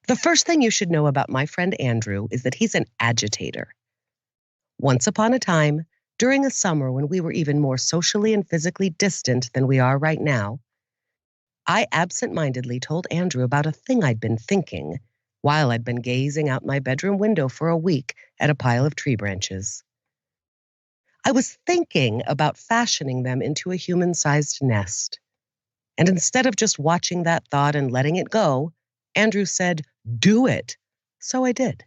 The first thing you should know about my friend Andrew is that he's an agitator. Once upon a time, during a summer when we were even more socially and physically distant than we are right now, I absent-mindedly told Andrew about a thing I'd been thinking while I'd been gazing out my bedroom window for a week at a pile of tree branches. I was thinking about fashioning them into a human-sized nest. And instead of just watching that thought and letting it go, Andrew said, "Do it." So I did.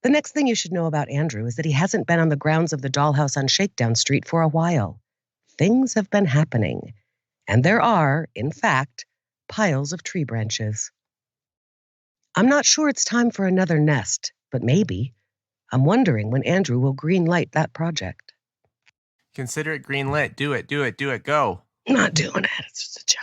The next thing you should know about Andrew is that he hasn't been on the grounds of the dollhouse on Shakedown Street for a while. Things have been happening, and there are, in fact, piles of tree branches. I'm not sure it's time for another nest, but maybe. I'm wondering when Andrew will green-light that project. Consider it green-lit. Do it, do it, do it, go. I'm not doing it. It's just a joke.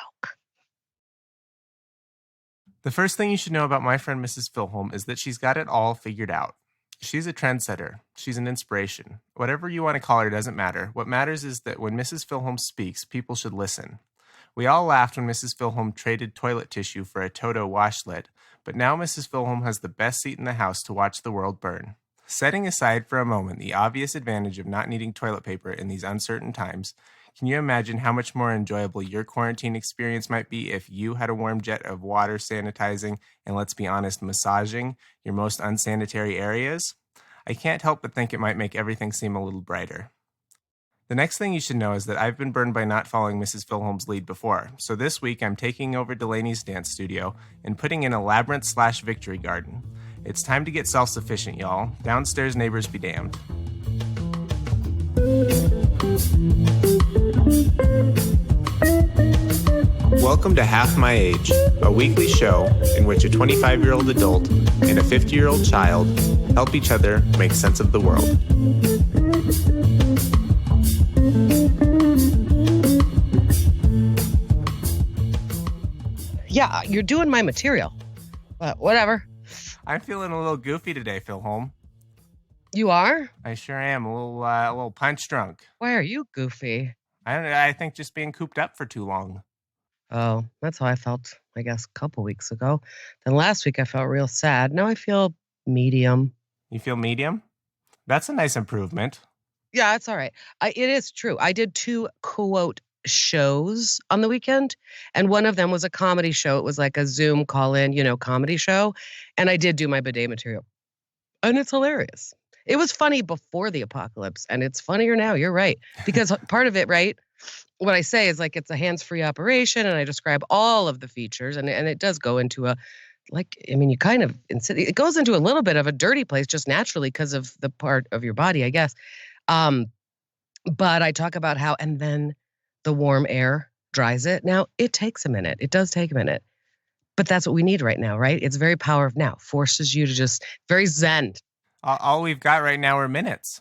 The first thing you should know about my friend Mrs. Filholm is that she's got it all figured out. She's a trendsetter. She's an inspiration. Whatever you want to call her doesn't matter. What matters is that when Mrs. Filholm speaks, people should listen. We all laughed when Mrs. Filholm traded toilet tissue for a Toto Washlet, but now Mrs. Filholm has the best seat in the house to watch the world burn. Setting aside for a moment the obvious advantage of not needing toilet paper in these uncertain times, can you imagine how much more enjoyable your quarantine experience might be if you had a warm jet of water sanitizing and, let's be honest, massaging your most unsanitary areas? I can't help but think it might make everything seem a little brighter. The next thing you should know is that I've been burned by not following Mrs. Filholm's lead before, so this week I'm taking over Delaney's dance studio and putting in a labyrinth/victory garden. It's time to get self-sufficient, y'all. Downstairs neighbors be damned. Welcome to Half My Age, a weekly show in which a 25-year-old adult and a 50-year-old child help each other make sense of the world. Yeah, you're doing my material. But whatever. I'm feeling a little goofy today, Filholm. You are? I sure am. A little punch drunk. Why are you goofy? I don't know. I think just being cooped up for too long. Oh, that's how I felt, I guess, a couple weeks ago. Then last week I felt real sad. Now I feel medium. You feel medium? That's a nice improvement. Yeah, it's all right. It is true. I did 2 quote shows on the weekend, and one of them was a comedy show. It was like a Zoom call-in, comedy show, and I did do my bidet material. And it's hilarious. It was funny before the apocalypse, and it's funnier now. You're right. Because part of it, right, what I say is like it's a hands-free operation, and I describe all of the features, and it does go into it goes into a little bit of a dirty place just naturally because of the part of your body, I guess. But I talk about how, and then the warm air dries it. Now, it takes a minute. It does take a minute. But that's what we need right now, right? It's very power of now. Forces you to just, very zen. All we've got right now are minutes.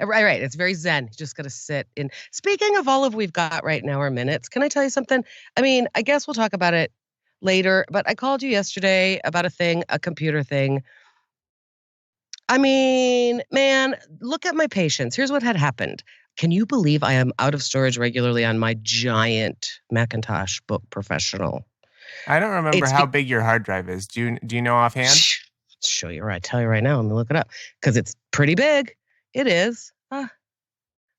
Right. It's very zen. You just got to sit in. Speaking of all of we've got right now are minutes, can I tell you something? I mean, I guess we'll talk about it later, but I called you yesterday about a computer thing. I mean, man, look at my patience. Here's what had happened. Can you believe I am out of storage regularly on my giant Macintosh Book Professional? I don't remember how big your hard drive is. Do you know offhand? Show you right. Tell you right now. Let me look it up because it's pretty big. It is.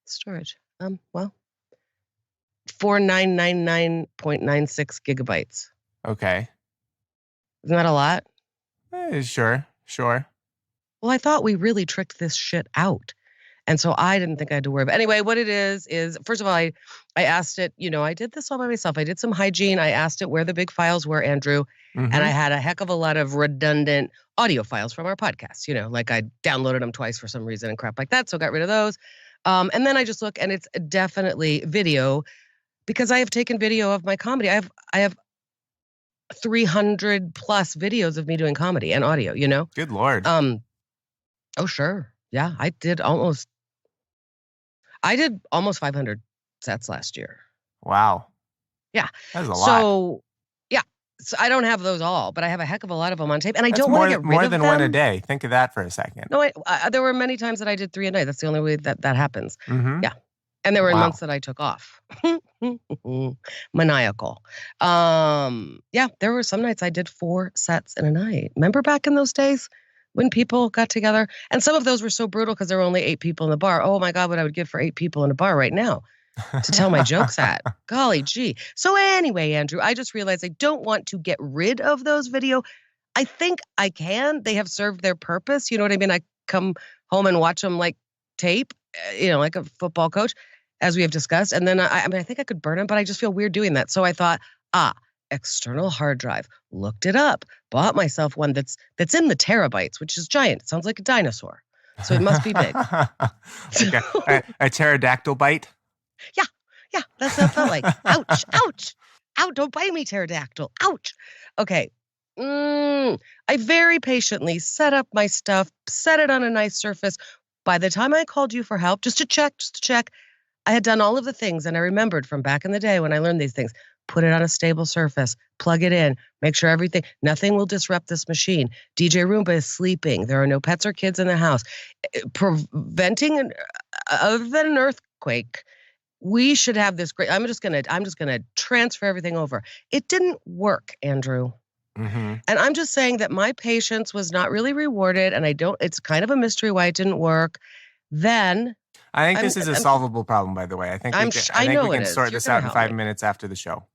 Storage. 4999.96 gigabytes. Okay. Isn't that a lot? Sure. Well, I thought we really tricked this shit out. And so I didn't think I had to worry. But anyway, what it is, first of all, I asked it, I did this all by myself. I did some hygiene. I asked it where the big files were, Andrew. Mm-hmm. And I had a heck of a lot of redundant audio files from our podcast. Like I downloaded them twice for some reason and crap like that. So I got rid of those. And then I just look, and it's definitely video because I have taken video of my comedy. I have 300 plus videos of me doing comedy and audio, Good Lord. Oh, sure. Yeah, I did almost 500 sets last year. Wow. Yeah. That's a lot. So I don't have those all, but I have a heck of a lot of them on tape. And I don't want to get rid of them. More than one a day. Think of that for a second. No, there were many times that I did 3 a night. That's the only way that happens. Mm-hmm. Yeah. And there were months that I took off. Maniacal. Yeah, there were some nights I did 4 sets in a night. Remember back in those days when people got together? And some of those were so brutal because there were only 8 people in the bar. Oh my God, what I would give for 8 people in a bar right now to tell my jokes at. Golly gee. So anyway, Andrew, I just realized I don't want to get rid of those video. I think I can. They have served their purpose. You know what I mean? I come home and watch them like tape, like a football coach, as we have discussed. And then I think I could burn them, but I just feel weird doing that. So I thought, external hard drive, looked it up, bought myself one that's in the terabytes, which is giant. It sounds like a dinosaur. So it must be big. Like a pterodactyl bite? Yeah, that's what it felt like. Ouch, ouch, ouch, don't bite me, pterodactyl. Ouch. Okay. I very patiently set up my stuff, set it on a nice surface. By the time I called you for help, just to check, I had done all of the things, and I remembered from back in the day when I learned these things. Put it on a stable surface, plug it in, make sure nothing will disrupt this machine. DJ Roomba is sleeping. There are no pets or kids in the house. Preventing other than an earthquake, we should have this great. I'm just gonna transfer everything over. It didn't work, Andrew. Mm-hmm. And I'm just saying that my patience was not really rewarded, and it's kind of a mystery why it didn't work. Then I think this is a solvable problem, by the way. I think we can sort this out in 5 minutes after the show.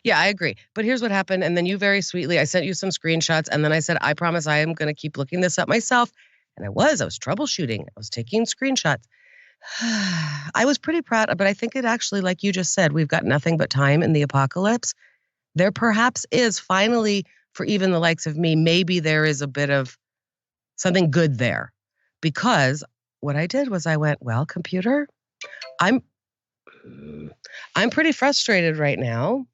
Yeah, I agree. But here's what happened. And then you very sweetly, I sent you some screenshots. And then I said, I promise I am going to keep looking this up myself. And I was troubleshooting. I was taking screenshots. I was pretty proud, but I think it actually, like you just said, we've got nothing but time in the apocalypse. There perhaps is finally, for even the likes of me, maybe there is a bit of something good there. Because what I did was I went, well, computer, I'm pretty frustrated right now.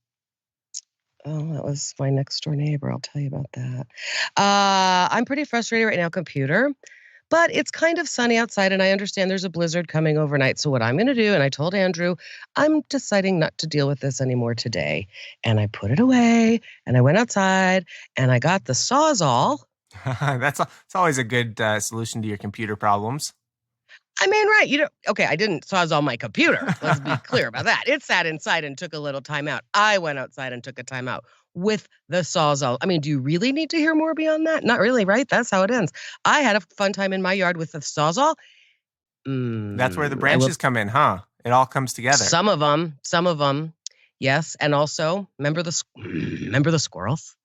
Oh, that was my next door neighbor. I'll tell you about that. I'm pretty frustrated right now, computer. But it's kind of sunny outside, and I understand there's a blizzard coming overnight. So what I'm going to do, and I told Andrew, I'm deciding not to deal with this anymore today. And I put it away, and I went outside, and I got the Sawsall. It's always a good solution to your computer problems. I mean, right. Okay, I didn't Sawsall my computer. Let's be clear about that. It sat inside and took a little time out. I went outside and took a time out with the Sawsall. I mean, do you really need to hear more beyond that? Not really, right? That's how it ends. I had a fun time in my yard with the Sawsall. That's where the branches come in, huh? It all comes together. Some of them. Yes, and also, remember the squirrels?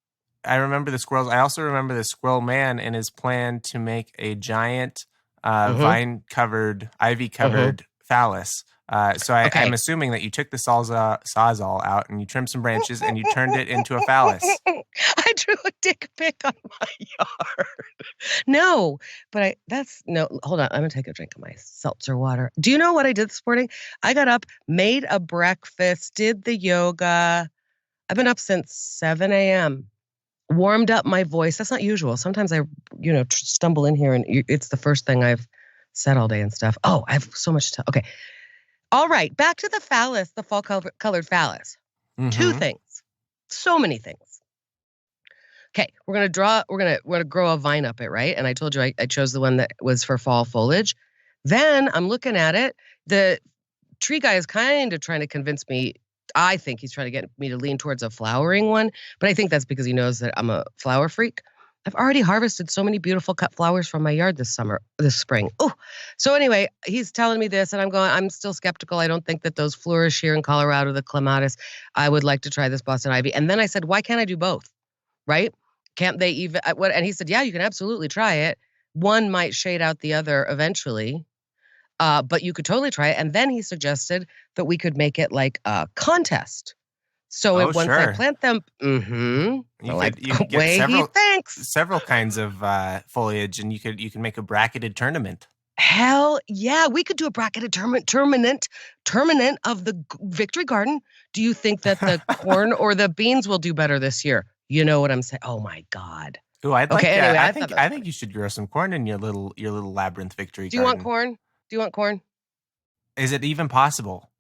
I remember the squirrels. I also remember the squirrel man and his plan to make a giant vine-covered, ivy-covered phallus. So I'm assuming that you took the Sawsall out and you trimmed some branches and you turned it into a phallus. I drew a dick pic on my yard. No, but hold on. I'm going to take a drink of my seltzer water. Do you know what I did this morning? I got up, made a breakfast, did the yoga. I've been up since 7 a.m. Warmed up my voice. That's not usual. Sometimes I, stumble in here and it's the first thing I've said all day and stuff. Oh, I have so much to tell. Okay. All right. Back to the phallus, the fall colored phallus. Mm-hmm. 2 things. So many things. Okay. We're going to grow a vine up it, right? And I told you I chose the one that was for fall foliage. Then I'm looking at it. The tree guy is kind of trying to convince me. I think he's trying to get me to lean towards a flowering one, but I think that's because he knows that I'm a flower freak. I've already harvested so many beautiful cut flowers from my yard this spring. Oh, so anyway, he's telling me this and I'm still skeptical. I don't think that those flourish here in Colorado, the clematis. I would like to try this Boston ivy. And then I said, why can't I do both? Right? Can't they even, and he said, yeah, you can absolutely try it. One might shade out the other eventually. But you could totally try it. And then he suggested that we could make it like a contest. So once I plant them, you could get several kinds of foliage, and you can make a bracketed tournament. Hell yeah, we could do a bracketed tournament of the Victory Garden. Do you think that the corn or the beans will do better this year? You know what I'm saying? Oh my God. Oh, I'd like that. Anyway, I think you should grow some corn in your little labyrinth Victory Garden. Do you want corn? Do you want corn? Is it even possible?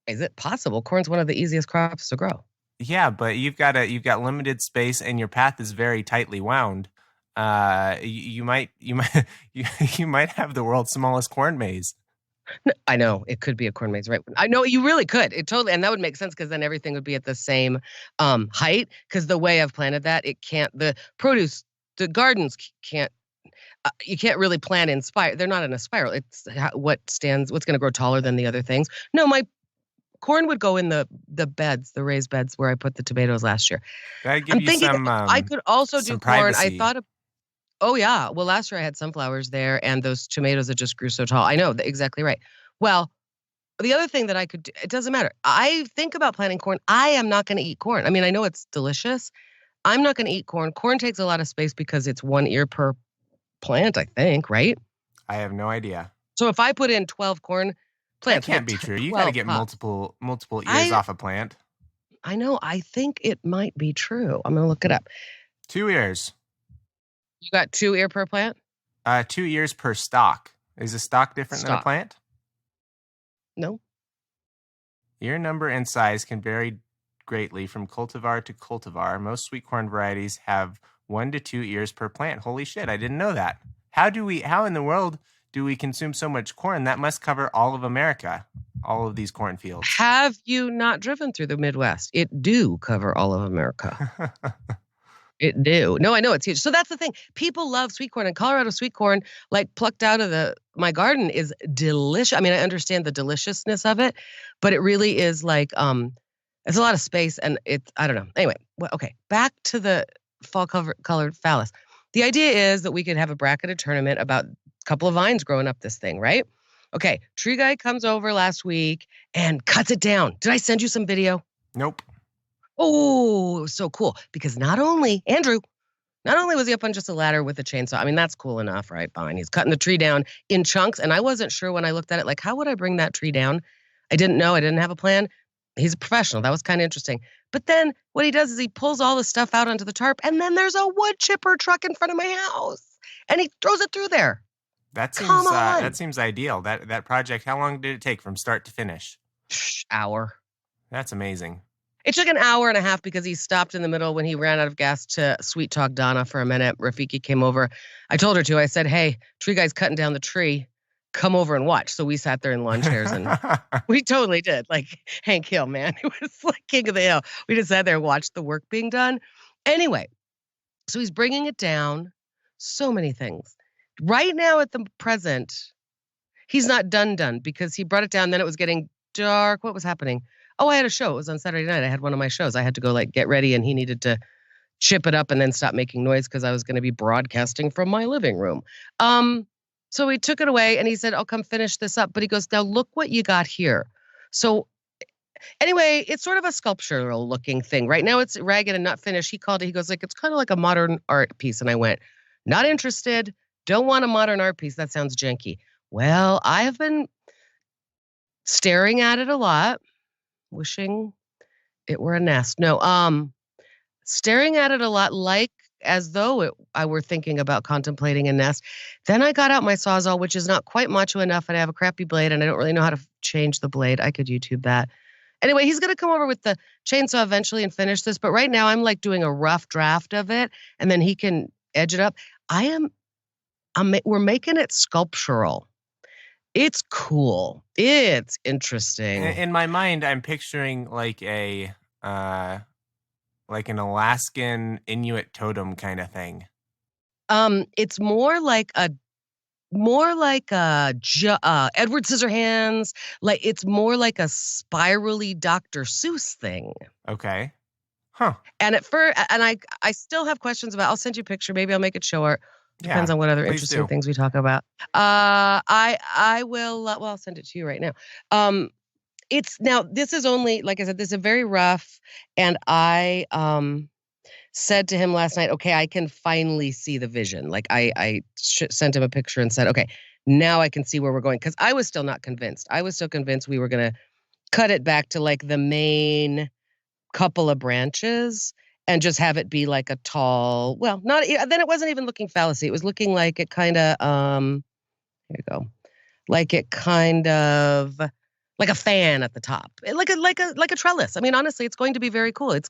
Is it possible? Corn's one of the easiest crops to grow. Yeah, but you've got limited space and your path is very tightly wound. You might have the world's smallest corn maze. No, I know it could be a corn maze, right? I know you really could. It totally, and that would make sense because then everything would be at the same height. Because the way I've planted that, it can't. The produce, the gardens can't. You can't really plant in spiral. They're not in a spiral. It's what's going to grow taller than the other things. No, my corn would go in the beds, the raised beds where I put the tomatoes last year. That'd give I'm you thinking I could also do some corn. I privacy. thought of, oh yeah. Well, last year I had sunflowers there and those tomatoes that just grew so tall. I know, exactly right. Well, the other thing that I could do, it doesn't matter. I think about planting corn. I am not going to eat corn. I mean, I know it's delicious. I'm not going to eat corn. Corn takes a lot of space because it's 1 ear per plant, I think, right? I have no idea. So if I put in 12 corn plants, that can't be true. You got to get multiple ears off a plant. I know. I think it might be true. I'm going to look it up. 2 ears. You got 2 ear per plant? 2 ears per stalk. Is a stalk different than a plant? No. Ear number and size can vary greatly from cultivar to cultivar. Most sweet corn varieties have 1 to 2 ears per plant. Holy shit, I didn't know that. How in the world do we consume so much corn? That must cover all of America, all of these cornfields. Have you not driven through the Midwest? It do cover all of America. It do. No, I know it's huge. So that's the thing. People love sweet corn, and Colorado sweet corn, like plucked out of my garden, is delicious. I mean, I understand the deliciousness of it, but it really is like it's a lot of space, and I don't know. Anyway, okay, back to the fall colored phallus. The idea is that we could have a bracketed tournament about a couple of vines growing up this thing, right? Okay, tree guy comes over last week and cuts it down. Did I send you some video? Nope. Oh, it was so cool because not only was he up on just a ladder with a chainsaw. I mean, that's cool enough, right? Fine. He's cutting the tree down in chunks, and I wasn't sure when I looked at it, like, how would I bring that tree down? I didn't know. I didn't have a plan. He's a professional. That was kind of interesting. But then what he does is he pulls all the stuff out onto the tarp, and then there's a wood chipper truck in front of my house, and he throws it through there. That seems ideal. That project, how long did it take from start to finish? Hour. That's amazing. It took an hour and a half because he stopped in the middle when he ran out of gas to sweet talk Donna for a minute. Rafiki came over. I told her to. I said, hey, tree guy's cutting down the tree. Come over and watch. So we sat there in lawn chairs and we totally did. Like Hank Hill, man. It was like King of the Hill. We just sat there and watched the work being done. Anyway, so he's bringing it down. So many things. Right now at the present, he's not done because he brought it down. Then it was getting dark. What was happening? Oh, I had a show. It was on Saturday night. I had one of my shows. I had to go get ready, and he needed to chip it up and then stop making noise because I was going to be broadcasting from my living room. So he took it away and he said, "I'll come finish this up." But he goes, "Now look what you got here." So anyway, it's sort of a sculptural looking thing. Right now it's ragged and not finished. He called it, he goes like, it's kind of like a modern art piece. And I went, not interested. Don't want a modern art piece. That sounds janky. Well, I have been staring at it a lot, wishing it were a nest. No, staring at it a lot, like as though I were thinking about contemplating a nest. Then I got out my Sawsall, which is not quite macho enough, and I have a crappy blade, and I don't really know how to change the blade. I could YouTube that. Anyway, he's going to come over with the chainsaw eventually and finish this, but right now I'm like doing a rough draft of it, and then he can edge it up. We're making it sculptural. It's cool. It's interesting. In my mind, I'm picturing like an Alaskan Inuit totem kind of thing. It's more like Edward Scissorhands. Like it's more like a spirally Dr. Seuss thing. Okay. Huh. And I still have questions about. I'll send you a picture. Maybe I'll make it show art. Depends on what other interesting things we talk about. I will. Well, I'll send it to you right now. This is only, like I said, this is very rough. And I said to him last night, okay, I can finally see the vision. Like I sent him a picture and said, okay, now I can see where we're going. Because I was still not convinced. I was still convinced we were going to cut it back to like the main couple of branches and just have it be like a tall, well, not, then it wasn't even looking fallacy. It was looking like it kind of, here you go. Like it kind of, like a fan at the top, like a trellis. I mean, honestly, it's going to be very cool. It's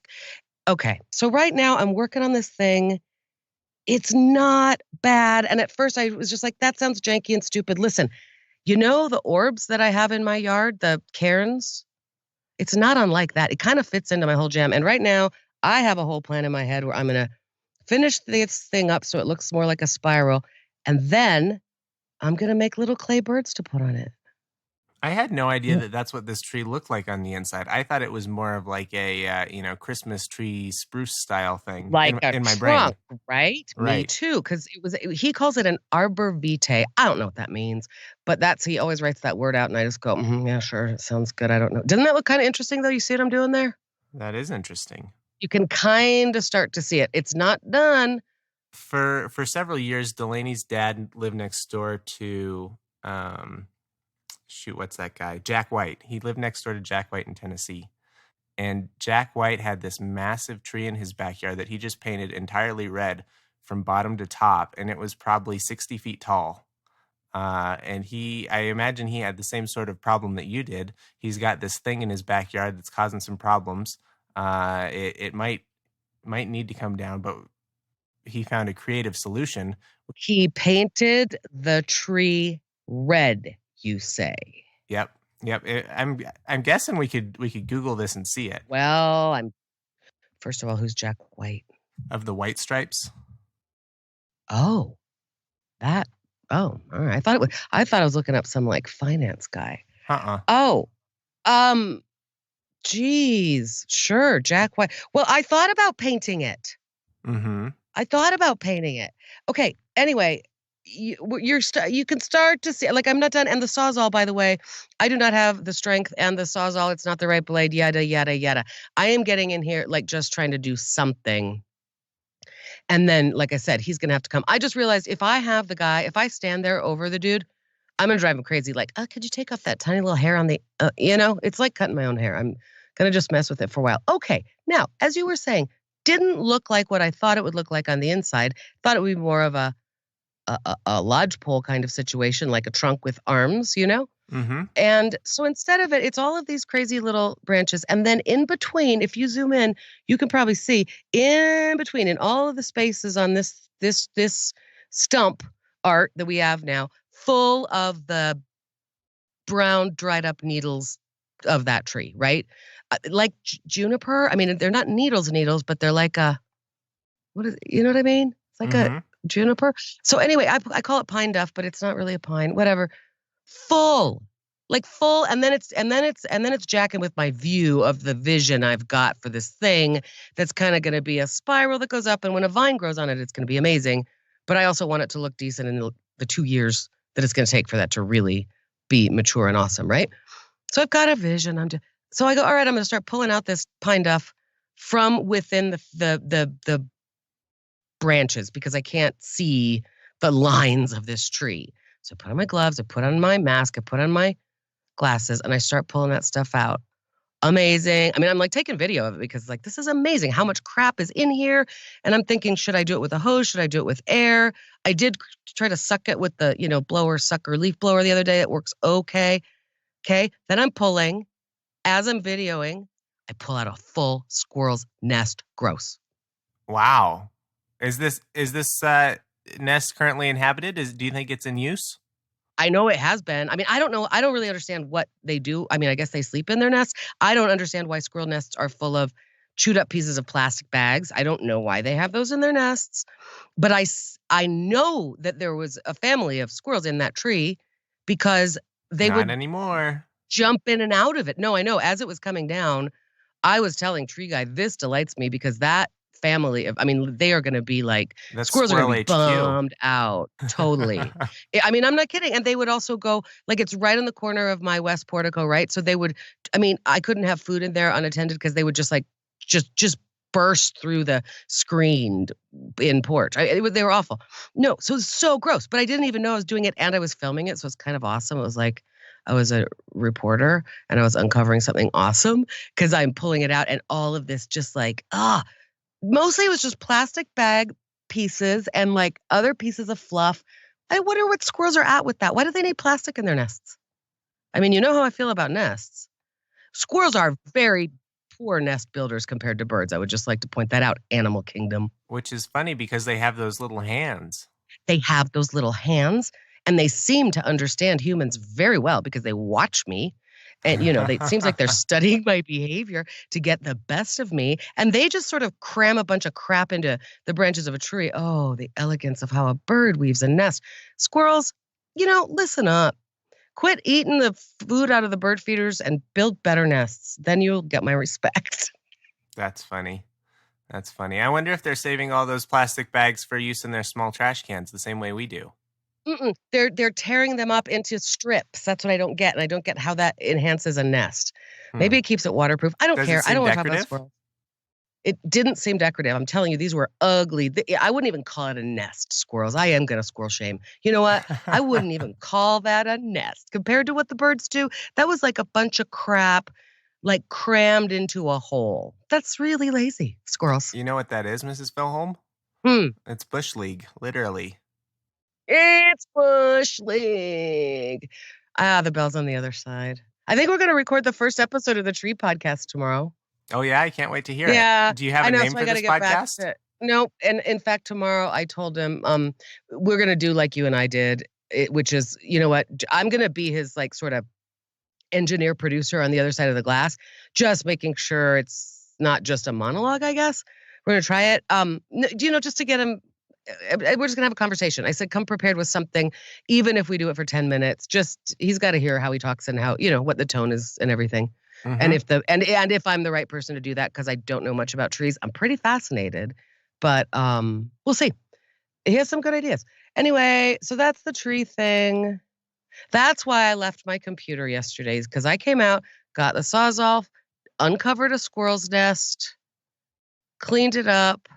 okay. So right now I'm working on this thing. It's not bad. And at first I was just like, that sounds janky and stupid. Listen, You know the orbs that I have in my yard, the cairns? It's not unlike that. It kind of fits into my whole jam. And right now, I have a whole plan in my head where I'm going to finish this thing up so it looks more like a spiral. And then I'm going to make little clay birds to put on it. I had no idea that that's what this tree looked like on the inside. I thought it was more of like a Christmas tree spruce style thing Like a in my trunk, brain. right? Me Right. too, because he calls it an arbor vitae. I don't know what that means, but he always writes that word out, and I just go, yeah, sure, it sounds good. I don't know. Doesn't that look kind of interesting, though? You see what I'm doing there? That is interesting. You can kind of start to see it. It's not done. For several years, Delaney's dad lived next door to what's that guy? Jack White. He lived next door to Jack White in Tennessee. And Jack White had this massive tree in his backyard that he just painted entirely red from bottom to top. And it was probably 60 feet tall. And I imagine he had the same sort of problem that you did. He's got this thing in his backyard that's causing some problems. It might need to come down, but he found a creative solution. He painted the tree red, you say? Yep. I'm guessing we could Google this and see it. Well, first of all, who's Jack White? Of the White Stripes. Oh, all right. I thought I was looking up some like finance guy. Oh, geez, sure, Jack White. Well, I thought about painting it. Mm-hmm. I thought about painting it. Okay. Anyway, you can start to see, like, I'm not done. And the Sawsall, by the way, I do not have the strength, and the Sawsall, it's not the right blade, yada, yada, yada. I am getting in here, like, just trying to do something. And then, like I said, he's going to have to come. I just realized if I stand there over the dude, I'm going to drive him crazy. Like, could you take off that tiny little hair on the, it's like cutting my own hair. I'm going to just mess with it for a while. Okay. Now, as you were saying, didn't look like what I thought it would look like on the inside. Thought it would be more of a lodgepole kind of situation, like a trunk with arms, Mm-hmm. And so instead of it, it's all of these crazy little branches. And then in between, if you zoom in, you can probably see in between, in all of the spaces on this stump art that we have now, full of the brown dried up needles of that tree, right? Like juniper. I mean, they're not needles, but they're like you know what I mean? It's like a juniper. So anyway, I call it pine duff, but it's not really a pine, whatever. Full, and then it's jacking with my view of the vision I've got for this thing that's kind of going to be a spiral that goes up, and when a vine grows on it, it's going to be amazing. But I also want it to look decent in the 2 years that it's going to take for that to really be mature and awesome, right? So I've got a vision. So I go, all right, I'm going to start pulling out this pine duff from within the branches because I can't see the lines of this tree. So I put on my gloves, I put on my mask, I put on my glasses, and I start pulling that stuff out. Amazing. I mean, I'm like taking video of it because like, this is amazing how much crap is in here. And I'm thinking, should I do it with a hose? Should I do it with air? I did try to suck it with the, leaf blower the other day. It works okay. Okay. Then I'm pulling. As I'm videoing, I pull out a full squirrel's nest. Gross. Wow. Is this nest currently inhabited? Do you think it's in use? I know it has been. I mean, I don't know. I don't really understand what they do. I mean, I guess they sleep in their nests. I don't understand why squirrel nests are full of chewed up pieces of plastic bags. I don't know why they have those in their nests. But I know that there was a family of squirrels in that tree because they Not would anymore. Jump in and out of it. No, I know. As it was coming down, I was telling Tree Guy, this delights me because that family they are going to be like, that's squirrels are going to be HQ. bummed out. Totally. I mean, I'm not kidding. And they would also go, like, it's right in the corner of my west portico, right? So they would, I couldn't have food in there unattended because they would just like, just burst through the screened in porch. They were awful. No, so it was so gross, but I didn't even know I was doing it and I was filming it. So it's kind of awesome. It was like, I was a reporter and I was uncovering something awesome because I'm pulling it out and all of this just like, mostly it was just plastic bag pieces and like other pieces of fluff. I wonder what squirrels are at with that. Why do they need plastic in their nests? I mean, you know how I feel about nests. Squirrels are very poor nest builders compared to birds. I would just like to point that out, animal kingdom. Which is funny because they have those little hands. They have those little hands. And they seem to understand humans very well because they watch me. And, it seems like they're studying my behavior to get the best of me. And they just sort of cram a bunch of crap into the branches of a tree. Oh, the elegance of how a bird weaves a nest. Squirrels, listen up. Quit eating the food out of the bird feeders and build better nests. Then you'll get my respect. That's funny. That's funny. I wonder if they're saving all those plastic bags for use in their small trash cans the same way we do. They're tearing them up into strips. That's what I don't get. And I don't get how that enhances a nest. Maybe it keeps it waterproof. I don't care. I don't want to talk about squirrels. It didn't seem decorative. I'm telling you, these were ugly. I wouldn't even call it a nest, squirrels. I am going to squirrel shame. You know what? I wouldn't even call that a nest. Compared to what the birds do, that was like a bunch of crap, like crammed into a hole. That's really lazy, squirrels. You know what that is, Mrs. Filholm? It's Bush League, literally. It's Bush League. The bell's on the other side. I think we're going to record the first episode of the Tree Podcast tomorrow. Oh, yeah? I can't wait to hear it. Do you have a name for this podcast? No. And in fact, tomorrow I told him we're going to do like you and I did, which is, you know what? I'm going to be his like sort of engineer producer on the other side of the glass, just making sure it's not just a monologue, I guess. We're going to try it. Just to get him. We're just going to have a conversation. I said, come prepared with something, even if we do it for 10 minutes. Just he's got to hear how he talks and how, what the tone is and everything. And if I'm the right person to do that, because I don't know much about trees, I'm pretty fascinated. But we'll see. He has some good ideas. Anyway, so that's the tree thing. That's why I left my computer yesterday, because I came out, got the Sawsall, uncovered a squirrel's nest, cleaned it up.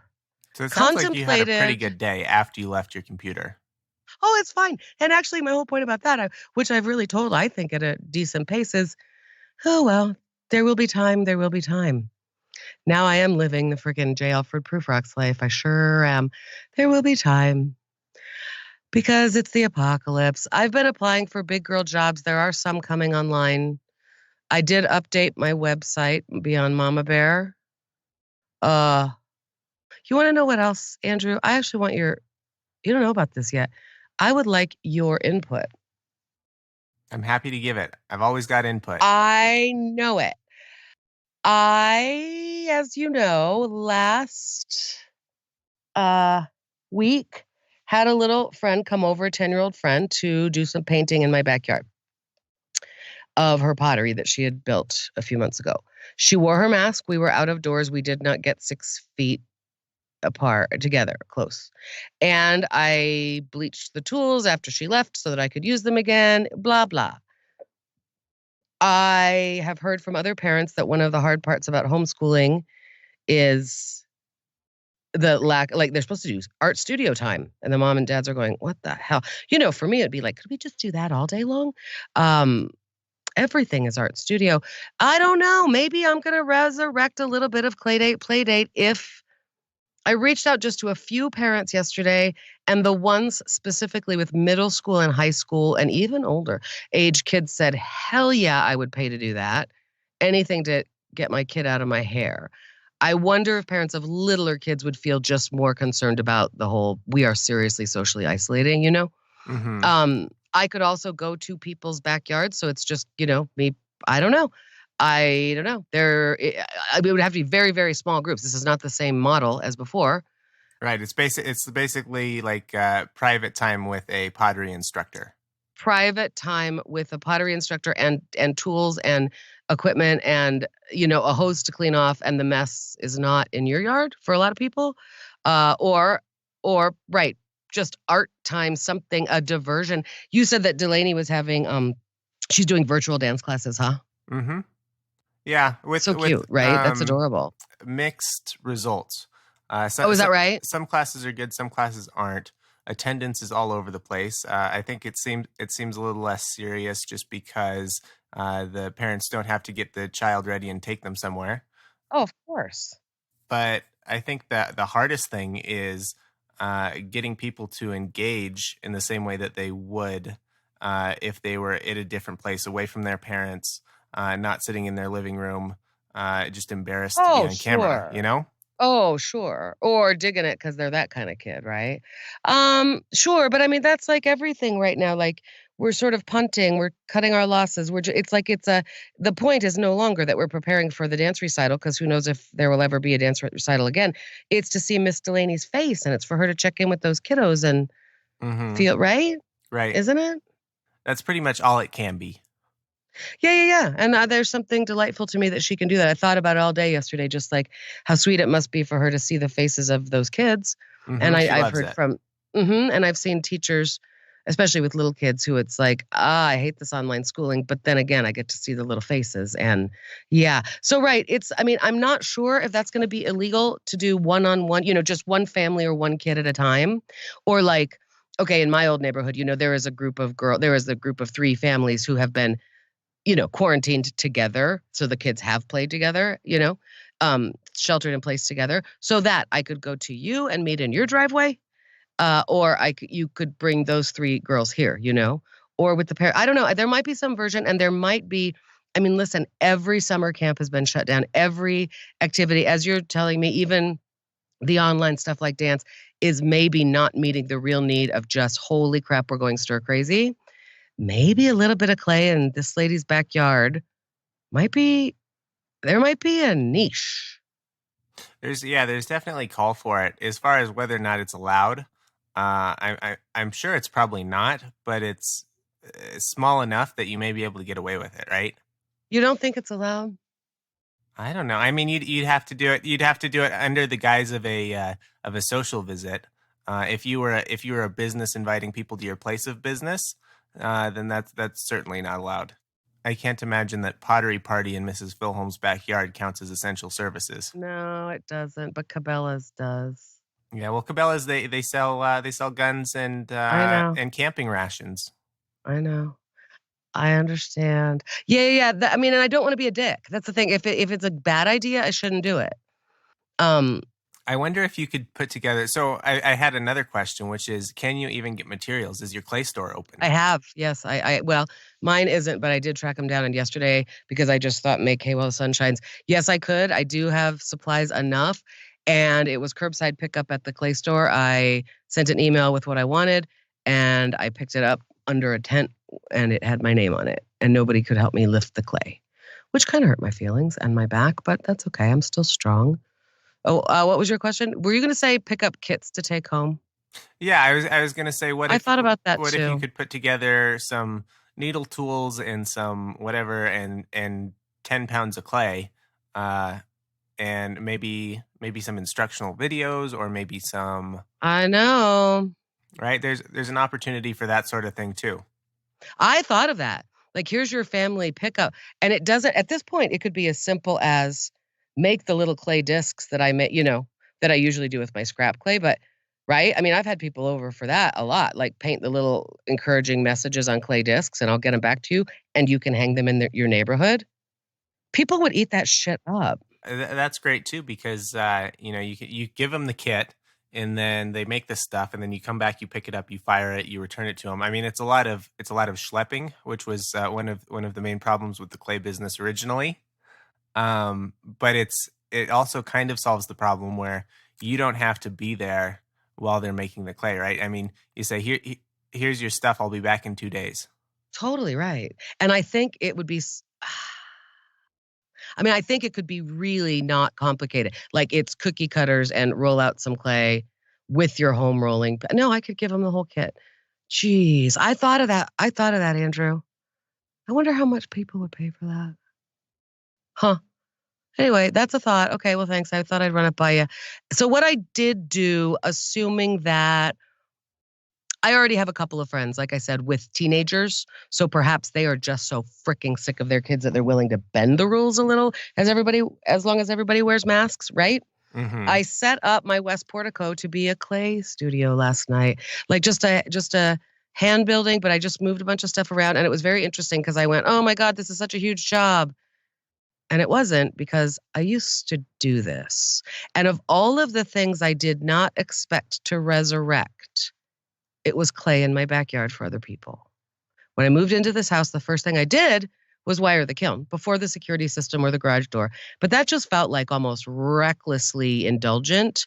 So it sounds like you had a pretty good day after you left your computer. Oh, it's fine. And actually, my whole point about that, which I've really told, I think, at a decent pace is, oh, well, there will be time. There will be time. Now I am living the freaking J. Alfred Prufrock's life. I sure am. There will be time. Because it's the apocalypse. I've been applying for big girl jobs. There are some coming online. I did update my website, Beyond Mama Bear. You want to know what else, Andrew? I actually want you don't know about this yet. I would like your input. I'm happy to give it. I've always got input. I know it. As you know, last week, had a little friend come over, a 10-year-old friend, to do some painting in my backyard of her pottery that she had built a few months ago. She wore her mask. We were out of doors. We did not get 6 feet apart together, close. And I bleached the tools after she left so that I could use them again, blah, blah. I have heard from other parents that one of the hard parts about homeschooling is the lack, like they're supposed to do art studio time. And the mom and dads are going, what the hell? For me, it'd be like, could we just do that all day long? Everything is art studio. I don't know. Maybe I'm going to resurrect a little bit of play date if I reached out just to a few parents yesterday, and the ones specifically with middle school and high school and even older age kids said, hell yeah, I would pay to do that. Anything to get my kid out of my hair. I wonder if parents of littler kids would feel just more concerned about the whole, we are seriously socially isolating, Mm-hmm. I could also go to people's backyards. So it's just, me. I don't know. It would have to be very, very small groups. This is not the same model as before. Right. It's basically like private time with a pottery instructor. Private time with a pottery instructor and tools and equipment and, a hose to clean off, and the mess is not in your yard for a lot of people. Or right, just art time, something, a diversion. You said that Delaney was having, she's doing virtual dance classes, huh? Mm-hmm. Yeah. So cute, right? That's adorable. Mixed results. Is that right? Some classes are good, some classes aren't. Attendance is all over the place. I think it seems a little less serious just because the parents don't have to get the child ready and take them somewhere. Oh, of course. But I think that the hardest thing is getting people to engage in the same way that they would if they were at a different place, away from their parents, not sitting in their living room, just embarrassed to be on camera, Oh, sure. Or digging it because they're that kind of kid, right? Sure, but I mean that's like everything right now. Like we're sort of punting, we're cutting our losses. It's like the point is no longer that we're preparing for the dance recital because who knows if there will ever be a dance recital again. It's to see Miss Delaney's face and it's for her to check in with those kiddos and feel right, Right. isn't it? That's pretty much all it can be. Yeah. And there's something delightful to me that she can do that. I thought about it all day yesterday, just like how sweet it must be for her to see the faces of those kids. And She I've loves heard it. from, and I've seen teachers, especially with little kids, who it's like, I hate this online schooling. But then again, I get to see the little faces. And yeah. So, right. I mean, I'm not sure if that's going to be illegal to do one-on-one, just one family or one kid at a time. Or like, okay, in my old neighborhood, there is a group of 3 families who have been quarantined together. So the kids have played together, sheltered in place together so that I could go to you and meet in your driveway. Or you could bring those 3 girls here, or with the pair. I don't know. There might be some version and there might be, I mean, listen, every summer camp has been shut down. Every activity, as you're telling me, even the online stuff like dance is maybe not meeting the real need of just, holy crap, we're going stir crazy. Maybe a little bit of clay in this lady's backyard there might be a niche. There's definitely call for it. As far as whether or not it's allowed, I'm sure it's probably not, but it's small enough that you may be able to get away with it, right? You don't think it's allowed? I don't know. I mean, you'd have to do it. You'd have to do it under the guise of a social visit. If you were a business inviting people to your place of business, then that's certainly not allowed. I can't imagine that pottery party in Mrs. Filholm's backyard counts as essential services. No, it doesn't, but Cabela's does. Yeah, well, Cabela's they sell guns I know. and camping rations. I know. I understand. Yeah. I mean, and I don't want to be a dick. That's the thing. If it's a bad idea, I shouldn't do it. I wonder if you could put together. So I had another question, which is, can you even get materials? Is your clay store open? I have, yes. Well, mine isn't, but I did track them down. And yesterday, because I just thought make hay while the sun shines. Yes, I could. I do have supplies enough. And it was curbside pickup at the clay store. I sent an email with what I wanted and I picked it up under a tent and it had my name on it. And nobody could help me lift the clay, which kind of hurt my feelings and my back, but that's okay. I'm still strong. Oh, what was your question? Were you going to say pick up kits to take home? Yeah, I was going to say, I thought about that what if you too. could put together some needle tools and some whatever and 10 pounds of clay, and maybe some instructional videos or maybe some. I know. Right, there's an opportunity for that sort of thing too. I thought of that. Like, here's your family pickup. And it doesn't, at this point, it could be as simple as make the little clay discs that I make, that I usually do with my scrap clay. But, right? I mean, I've had people over for that a lot, like paint the little encouraging messages on clay discs and I'll get them back to you and you can hang them in your neighborhood. People would eat that shit up. That's great too, because you give them the kit and then they make this stuff and then you come back, you pick it up, you fire it, you return it to them. I mean, it's a lot of schlepping, which was one of the main problems with the clay business originally. But it also kind of solves the problem where you don't have to be there while they're making the clay, right? I mean, you say, here's your stuff. I'll be back in 2 days. Totally right. And I think it would be, I think it could be really not complicated. Like it's cookie cutters and roll out some clay with your home rolling. But no, I could give them the whole kit. Jeez, I thought of that, Andrew. I wonder how much people would pay for that. Huh. Anyway, that's a thought. Okay, well, thanks. I thought I'd run it by you. So what I did do, assuming that I already have a couple of friends, like I said, with teenagers. So perhaps they are just so freaking sick of their kids that they're willing to bend the rules a little as long as everybody wears masks, right? Mm-hmm. I set up my West Portico to be a clay studio last night. Like just a hand building, but I just moved a bunch of stuff around and it was very interesting because I went, oh my God, this is such a huge job. And it wasn't because I used to do this. And of all of the things I did not expect to resurrect, it was clay in my backyard for other people. When I moved into this house, the first thing I did was wire the kiln before the security system or the garage door. But that just felt like almost recklessly indulgent.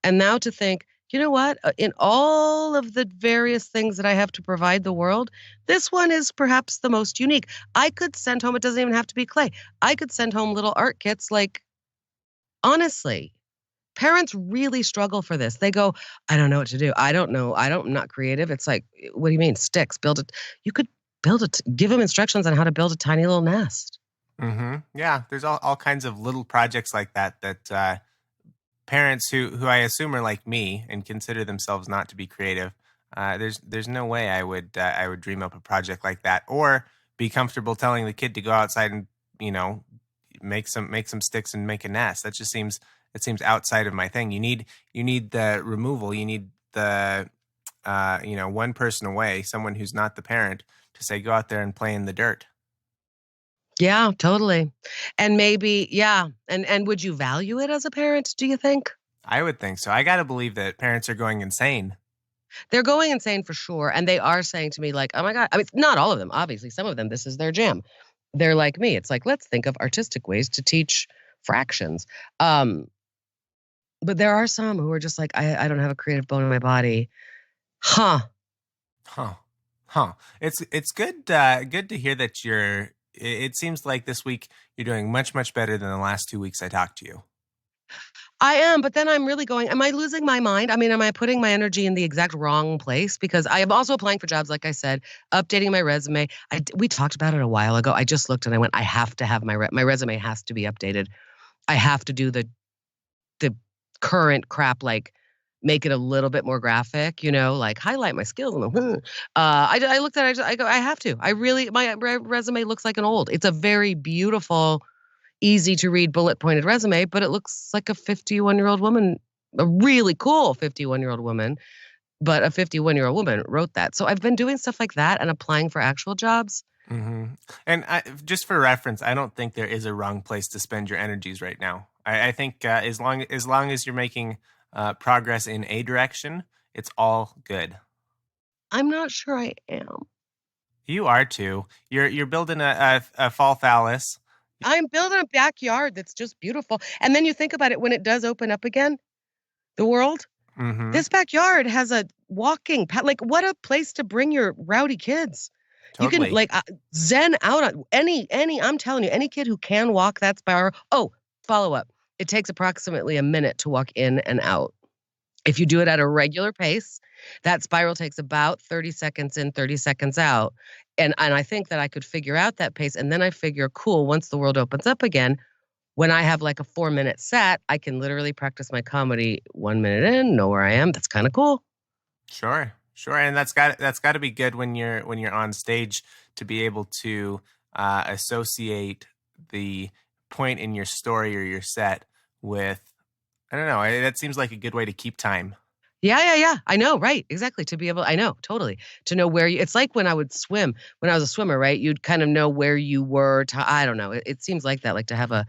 And now to think, you know what? In all of the various things that I have to provide the world, this one is perhaps the most unique. I could send home, it doesn't even have to be clay. I could send home little art kits. Like, honestly, parents really struggle for this. They go, I don't know what to do. I'm not creative. It's like, what do you mean? Sticks, build it. You could build it, give them instructions on how to build a tiny little nest. Yeah, there's all kinds of little projects like that parents who I assume are like me and consider themselves not to be creative. There's no way I would dream up a project like that or be comfortable telling the kid to go outside and make some sticks and make a nest. That just seems outside of my thing. You need the removal. You need the one person away, someone who's not the parent, to say go out there and play in the dirt. Yeah, totally. And maybe, yeah. And would you value it as a parent, do you think? I would think so. I got to believe that parents are going insane. They're going insane for sure. And they are saying to me, like, oh my God. I mean, not all of them, obviously. Some of them, this is their jam. They're like me. It's like, let's think of artistic ways to teach fractions. But there are some who are just like, I don't have a creative bone in my body. Huh. It's good to hear that it seems like this week you're doing much, much better than the last 2 weeks I talked to you. I am, but then I'm really going, am I losing my mind? I mean, am I putting my energy in the exact wrong place? Because I am also applying for jobs, like I said, updating my resume. We talked about it a while ago. I just looked and I went, I have to have my resume has to be updated. I have to do the current crap, like make it a little bit more graphic, like highlight my skills. I looked at it, I go, I have to. My resume looks like an old. It's a very beautiful, easy to read bullet pointed resume, but it looks like a 51-year-old woman, a really cool 51-year-old woman, but a 51-year-old woman wrote that. So I've been doing stuff like that and applying for actual jobs. Mm-hmm. And just for reference, I don't think there is a wrong place to spend your energies right now. I think as long as you're making progress in a direction, it's all good. I'm not sure I am. You are too. You're building a fall phallus. I'm building a backyard that's just beautiful. And then you think about it, when it does open up again, the world, this backyard has a walking path. Like, what a place to bring your rowdy kids. Totally. You can zen out on any, I'm telling you, any kid who can walk that spiral. Oh, follow up. It takes approximately a minute to walk in and out. If you do it at a regular pace, that spiral takes about 30 seconds in, 30 seconds out. And I think that I could figure out that pace. And then I figure, cool, once the world opens up again, when I have like a 4-minute set, I can literally practice my comedy 1 minute in, know where I am. That's kind of cool. Sure. And that's got to be good when you're on stage, to be able to associate the point in your story or your set with, I don't know, that seems like a good way to keep time. Yeah. I know, right. Exactly. To be able, I know, totally. To know where it's like when I would swim, when I was a swimmer, right? You'd kind of know where you were I don't know. It seems like that, like to have a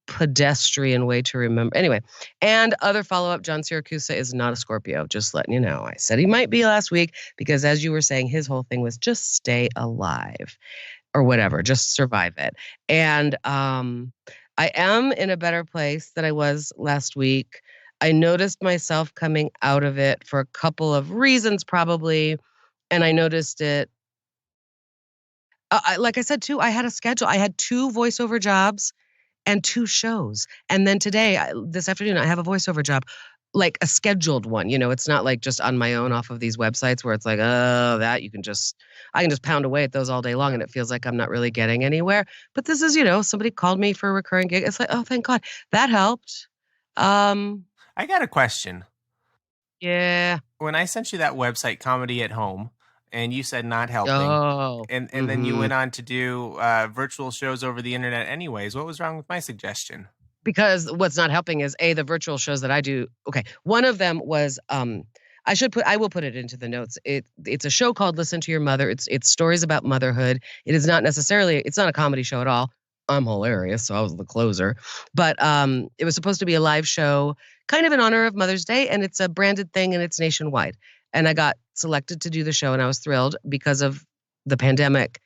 pedestrian way to remember. Anyway, and other follow-up, John Siracusa is not a Scorpio, just letting you know. I said he might be last week because, as you were saying, his whole thing was just stay alive or whatever, just survive it. And I am in a better place than I was last week. I noticed myself coming out of it for a couple of reasons, probably. And I noticed it. Like I said, too, I had a schedule. I had 2 voiceover jobs and 2 shows. And then today, this afternoon, I have a voiceover job, like a scheduled one. It's not like just on my own off of these websites where it's like, oh, I can just pound away at those all day long and it feels like I'm not really getting anywhere. But this is, somebody called me for a recurring gig. It's like, oh, thank God. That helped. I got a question. Yeah. When I sent you that website, Comedy at Home, and you said not helping, and then you went on to do virtual shows over the internet anyways, what was wrong with my suggestion? Because what's not helping is the virtual shows that I do. Okay, one of them was I will put it into the notes. It's a show called Listen to Your Mother. It's stories about motherhood. It's not a comedy show at all. I'm hilarious, so I was the closer. But it was supposed to be a live show, kind of in honor of Mother's Day, and it's a branded thing, and it's nationwide. And I got selected to do the show, and I was thrilled because of the pandemic.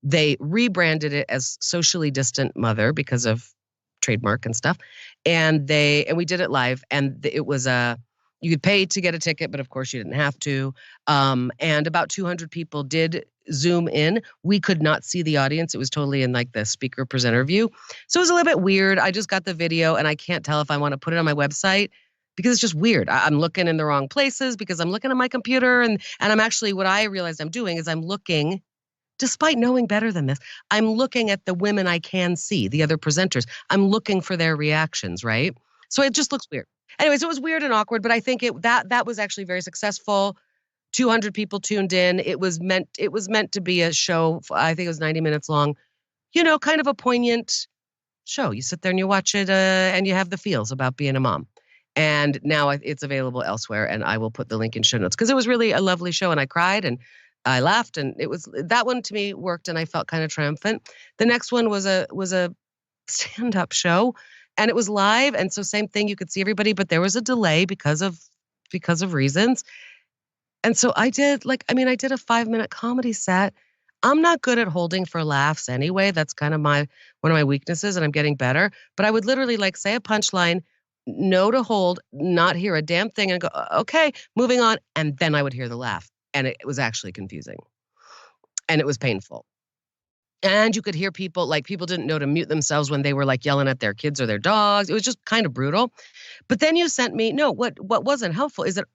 They rebranded it as Socially Distant Mother because of trademark and stuff. And we did it live, and it was you could pay to get a ticket, but of course you didn't have to. And about 200 people did Zoom in. We could not see the audience. It was totally in like the speaker presenter view. So it was a little bit weird. I just got the video and I can't tell if I want to put it on my website because it's just weird. I'm looking in the wrong places because I'm looking at my computer, and I'm actually, what I realized I'm doing is I'm looking, despite knowing better than this, I'm looking at the women I can see, the other presenters. I'm looking for their reactions, right? So it just looks weird. Anyways, it was weird and awkward, but I think that was actually very successful. 200 people tuned in. It was meant to be a show. I think it was 90 minutes long. Kind of a poignant show. You sit there and you watch it, and you have the feels about being a mom. And now it's available elsewhere, and I will put the link in show notes because it was really a lovely show, and I cried and I laughed, and that one to me worked, and I felt kind of triumphant. The next one was a stand-up show, and it was live, and so same thing, you could see everybody, but there was a delay because of reasons. And so I did a 5-minute comedy set. I'm not good at holding for laughs anyway. That's kind of one of my weaknesses, and I'm getting better. But I would literally say a punchline, know to hold, not hear a damn thing, and go, okay, moving on, and then I would hear the laugh. And it was actually confusing. And it was painful. And you could hear people didn't know to mute themselves when they were yelling at their kids or their dogs. It was just kind of brutal. But then you sent me, what wasn't helpful is that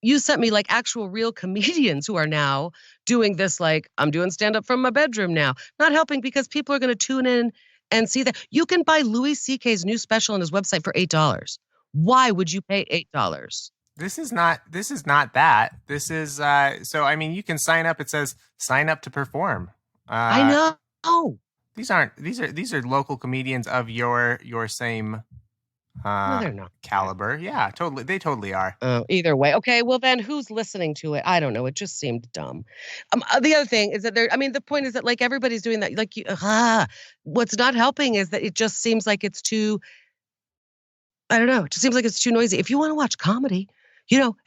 you sent me actual real comedians who are now doing this, I'm doing stand-up from my bedroom now. Not helping because people are going to tune in and see that. You can buy Louis C.K.'s new special on his website for $8. Why would you pay $8? This is not that. This is you can sign up. It says sign up to perform. I know. These are local comedians of your same no, they're not caliber. Yeah, totally. They totally are. Either way. Okay, well then who's listening to it? I don't know. It just seemed dumb. The other thing is that the point is that everybody's doing that. What's not helping is that it just seems like it's too, I don't know. It just seems like it's too noisy. If you want to watch comedy,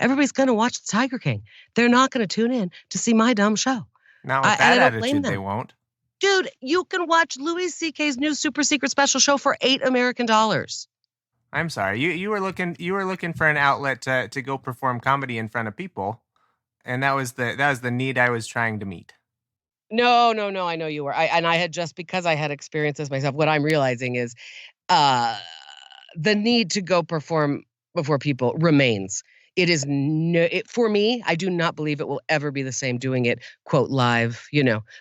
everybody's going to watch The Tiger King. They're not going to tune in to see my dumb show. Now with that attitude, they won't. Dude, you can watch Louis C.K.'s new super secret special show for $8 American. I'm sorry. You were looking for an outlet to go perform comedy in front of people, and that was the need I was trying to meet. No. I know you were. I had just because I had experienced this myself. What I'm realizing is, the need to go perform before people remains. It is for me. I do not believe it will ever be the same doing it, quote, live,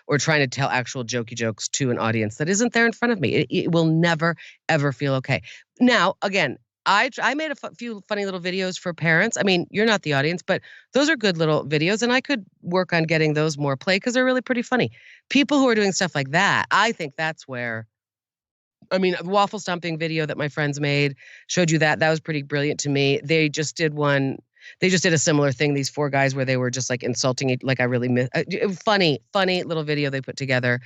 or trying to tell actual jokey jokes to an audience that isn't there in front of me. It will never, ever feel okay. Now, again, I made a few funny little videos for parents. I mean, you're not the audience, but those are good little videos, and I could work on getting those more play because they're really pretty funny. People who are doing stuff like that, I think that's where. The waffle stomping video that my friends made showed you that. That was pretty brilliant to me. They just did a similar thing. These 4 guys where they were just insulting it. I really miss funny little video they put together.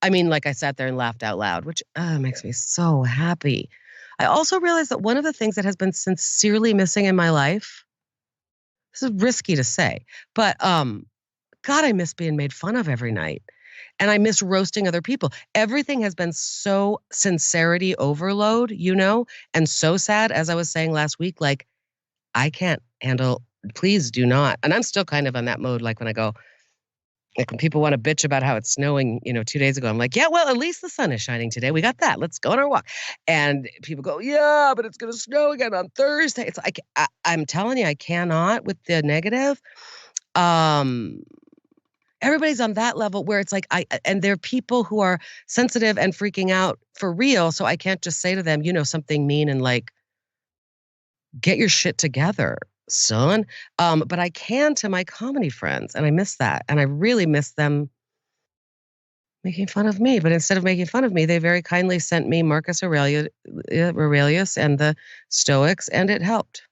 I sat there and laughed out loud, which makes me so happy. I also realized that one of the things that has been sincerely missing in my life, this is risky to say, but God, I miss being made fun of every night. And I miss roasting other people. Everything has been so sincerity overload, and so sad. As I was saying last week, I can't handle, please do not. And I'm still kind of on that mode. When I go, when people want to bitch about how it's snowing, 2 days ago, I'm like, yeah, well, at least the sun is shining today. We got that. Let's go on our walk. And people go, yeah, but it's going to snow again on Thursday. It's I'm telling you, I cannot with the negative. Everybody's on that level where it's and there are people who are sensitive and freaking out for real. So I can't just say to them, something mean and get your shit together, son. But I can to my comedy friends, and I miss that. And I really miss them making fun of me. But instead of making fun of me, they very kindly sent me Marcus Aurelius and the Stoics, and it helped.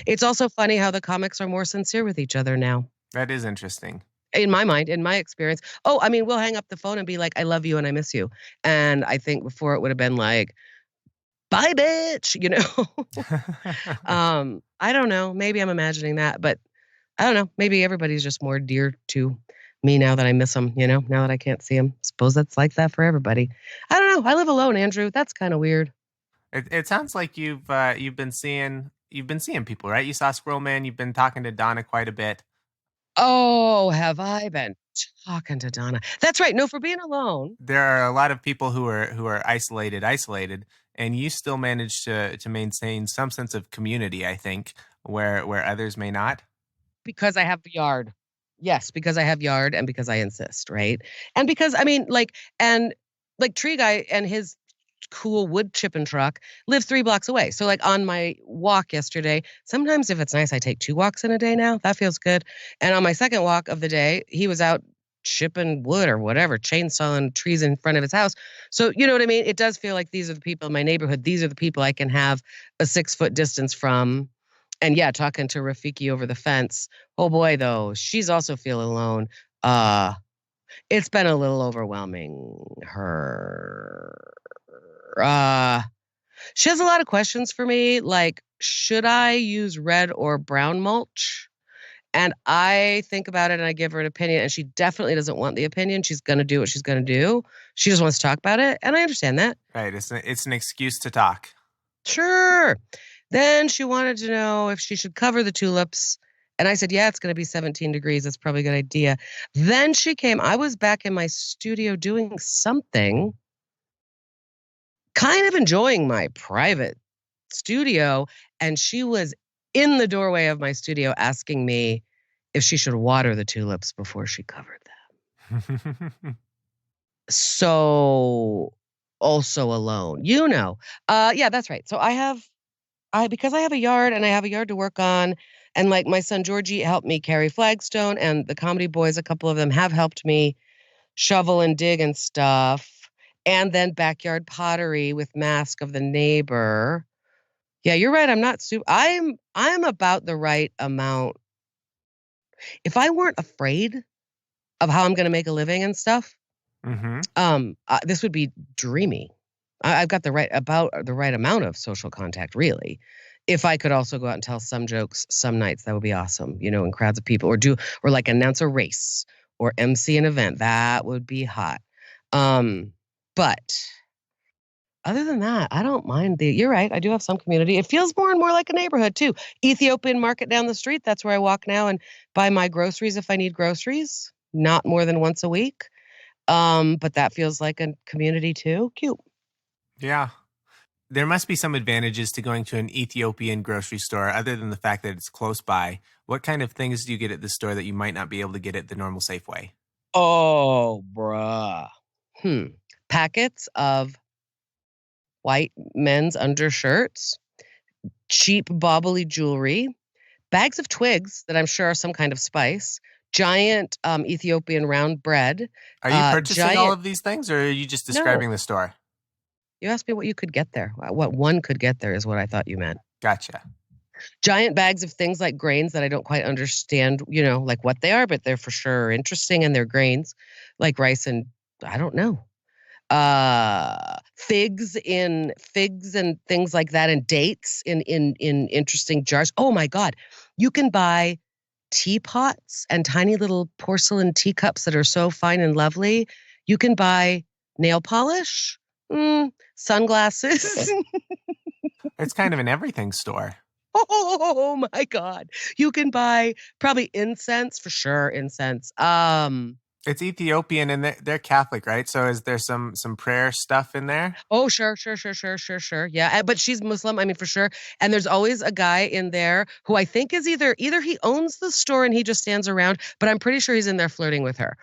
It's also funny how the comics are more sincere with each other now. That is interesting. In my mind, in my experience. We'll hang up the phone and be like, I love you and I miss you. And I think before it would have been like, bye, bitch, I don't know. Maybe I'm imagining that, but I don't know. Maybe everybody's just more dear to Me now that I miss them, now that I can't see them. Suppose that's like that for everybody. I don't know. I live alone, Andrew. That's kind of weird. It sounds like you've been seeing people, right? You saw Squirrel Man. You've been talking to Donna quite a bit. Oh, have I been talking to Donna? That's right. No, for being alone. There are a lot of people who are isolated, and you still manage to maintain some sense of community. I think where others may not. Because I have the yard. Yes, because I have yard and because I insist, right? And because I mean, and Tree Guy and his cool wood chipping truck live 3 blocks away. So on my walk yesterday, sometimes if it's nice, I take 2 walks in a day now. That feels good. And on my second walk of the day, he was out chipping wood or whatever, chainsawing trees in front of his house. So you know what I mean? It does feel like these are the people in my neighborhood. These are the people I can have a 6-foot distance from. And yeah, talking to Rafiki over the fence. Oh boy, though, she's also feeling alone. It's been a little overwhelming. She has a lot of questions for me, like, should I use red or brown mulch? And I think about it and I give her an opinion, and she definitely doesn't want the opinion. She's going to do what she's going to do. She just wants to talk about it, and I understand that. Right. It's an excuse to talk. Sure. Then she wanted to know if she should cover the tulips. And I said, yeah, it's going to be 17 degrees. That's probably a good idea. Then she came. I was back in my studio doing something, kind of enjoying my private studio. And she was in the doorway of my studio asking me if she should water the tulips before she covered them. So also alone, yeah, that's right. So because I have a yard and I have a yard to work on, and my son Georgie helped me carry flagstone, and the comedy boys, a couple of them have helped me shovel and dig and stuff. And then backyard pottery with Mask of the Neighbor. Yeah, you're right. I'm about the right amount. If I weren't afraid of how I'm going to make a living and stuff, this would be dreamy. I've got the right amount of social contact, really. If I could also go out and tell some jokes some nights, that would be awesome, in crowds of people, or announce a race or MC an event. That would be hot. But other than that, I don't mind you're right. I do have some community. It feels more and more like a neighborhood too. Ethiopian market down the street. That's where I walk now and buy my groceries if I need groceries, not more than once a week. But that feels like a community too. Cute. Yeah. There must be some advantages to going to an Ethiopian grocery store other than the fact that it's close by. What kind of things do you get at the store that you might not be able to get at the normal Safeway? Oh, bruh. Packets of white men's undershirts, cheap bobbly jewelry, bags of twigs that I'm sure are some kind of spice, giant Ethiopian round bread. Are you purchasing all of these things, or are you just describing the store? You asked me what you could get there. What one could get there is what I thought you meant. Gotcha. Giant bags of things like grains that I don't quite understand, like what they are, but they're for sure interesting, and they're grains like rice and I don't know. Figs and things like that, and dates in interesting jars. Oh my God. You can buy teapots and tiny little porcelain teacups that are so fine and lovely. You can buy nail polish, sunglasses. It's kind of an everything store. Oh my God. You can buy probably incense, for sure, incense. It's Ethiopian and they're Catholic, right? So is there some prayer stuff in there? Oh, sure. Yeah, but she's Muslim, I mean, for sure. And there's always a guy in there who I think is either he owns the store and he just stands around, but I'm pretty sure he's in there flirting with her.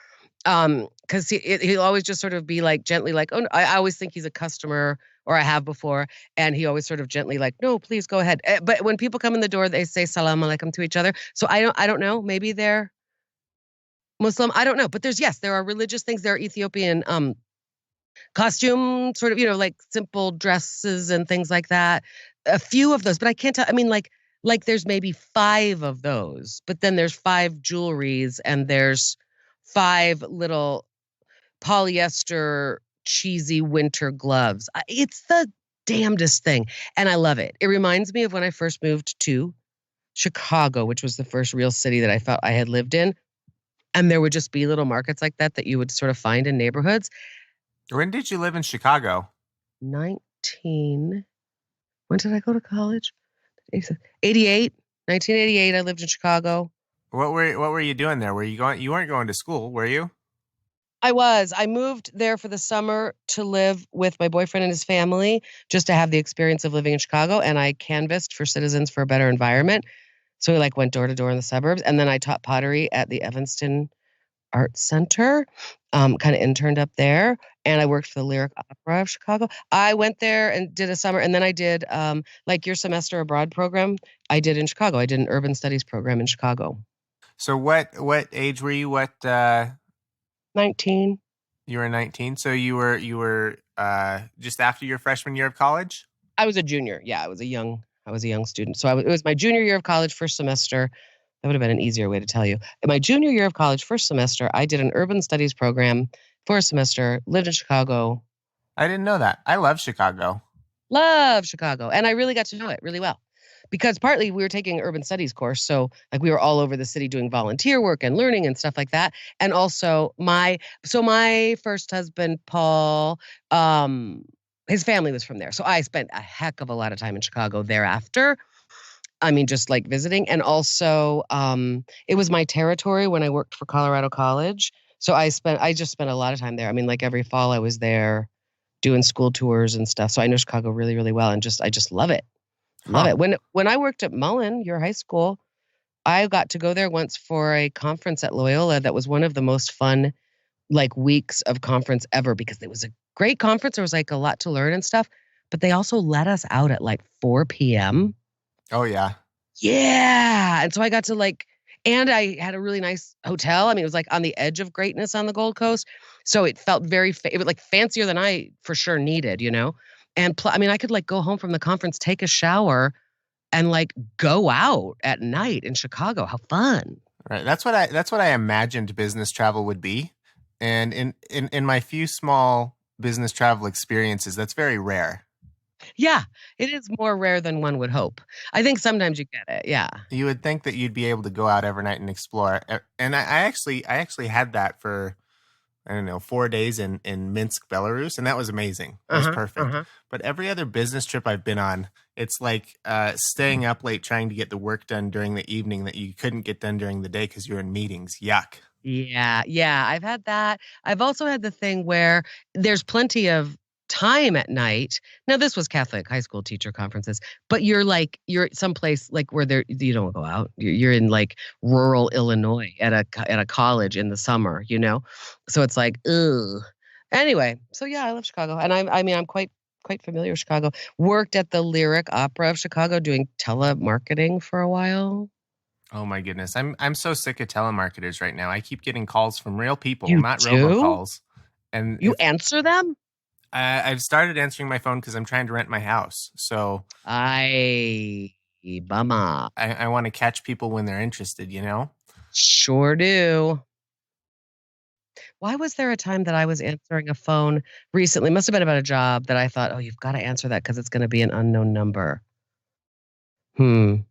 Because he'll always just sort of be like gently like, oh, no, I always think he's a customer, or I have before, and he always sort of gently like, no, please go ahead. But when people come in the door, they say salam alaikum to each other. So I don't know. Maybe they're Muslim. I don't know. But there are religious things. There are Ethiopian costume, sort of, like simple dresses and things like that. A few of those, but I can't tell. I mean, like there's maybe 5 of those, but then there's 5 jewelries and there's 5 little polyester cheesy winter gloves. It's the damnedest thing. And I love it. It reminds me of when I first moved to Chicago, which was the first real city that I felt I had lived in. And there would just be little markets like that you would sort of find in neighborhoods. When did you live in Chicago? 19. When did I go to college? 88. 1988, I lived in Chicago. What were you doing there? Were you going? You weren't going to school, were you? I was. I moved there for the summer to live with my boyfriend and his family, just to have the experience of living in Chicago. And I canvassed for Citizens for a Better Environment. So we went door to door in the suburbs. And then I taught pottery at the Evanston Art Center, kind of interned up there. And I worked for the Lyric Opera of Chicago. I went there and did a summer. And then I did your semester abroad program. I did in Chicago. I did an urban studies program in Chicago. So what age were you? 19. You were 19. So you were just after your freshman year of college? I was a junior. Yeah, I was a young student. So it was my junior year of college, first semester. That would have been an easier way to tell you. In my junior year of college, first semester, I did an urban studies program for a semester, lived in Chicago. I didn't know that. I love Chicago. Love Chicago. And I really got to know it really well. Because partly we were taking an urban studies course. So we were all over the city doing volunteer work and learning and stuff like that. And also my first husband, Paul, his family was from there. So I spent a heck of a lot of time in Chicago thereafter. I mean, just visiting. And also it was my territory when I worked for Colorado College. So I just spent a lot of time there. I mean, every fall I was there doing school tours and stuff. So I know Chicago really, really well. And I just love it. Love it. When I worked at Mullen, your high school, I got to go there once for a conference at Loyola. That was one of the most fun weeks of conference ever, because it was a great conference. There was a lot to learn and stuff, but they also let us out at 4 p.m. Oh yeah. Yeah. And so I got to and I had a really nice hotel. I mean, it was on the edge of greatness on the Gold Coast. So it felt it was fancier than I for sure needed, And I mean, I could go home from the conference, take a shower, and go out at night in Chicago. How fun! Right. That's what I imagined business travel would be, and in my few small business travel experiences, that's very rare. Yeah, it is more rare than one would hope. I think sometimes you get it. Yeah. You would think that you'd be able to go out every night and explore, and I actually had that for, I don't know, 4 days in Minsk, Belarus, and that was amazing. It was perfect. But every other business trip I've been on, it's staying up late trying to get the work done during the evening that you couldn't get done during the day because you're in meetings. Yuck. Yeah. I've had that. I've also had the thing where there's plenty of time at night. Now, this was Catholic high school teacher conferences, but you're someplace where you don't go out. You're in rural Illinois at a college in the summer, So it's ugh. Anyway, so yeah, I love Chicago, and I'm quite familiar with Chicago. Worked at the Lyric Opera of Chicago doing telemarketing for a while. Oh my goodness, I'm so sick of telemarketers right now. I keep getting calls from real people, You not do? robocalls. And you answer them? I've started answering my phone because I'm trying to rent my house. So bummer. I want to catch people when they're interested, Sure do. Why was there a time that I was answering a phone recently? Must have been about a job that I thought, oh, you've got to answer that because it's going to be an unknown number. I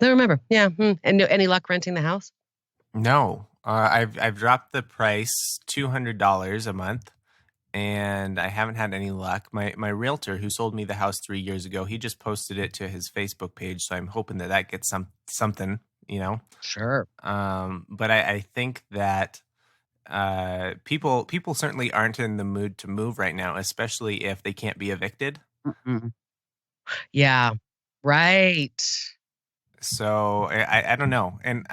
remember. Yeah. And any luck renting the house? No. I've dropped the price $200 a month, and I haven't had any luck. My realtor, who sold me the house 3 years ago, he just posted it to his Facebook page, so I'm hoping that gets something, Sure. But I think that people certainly aren't in the mood to move right now, especially if they can't be evicted. Mm-mm. Yeah. Right. So I don't know, and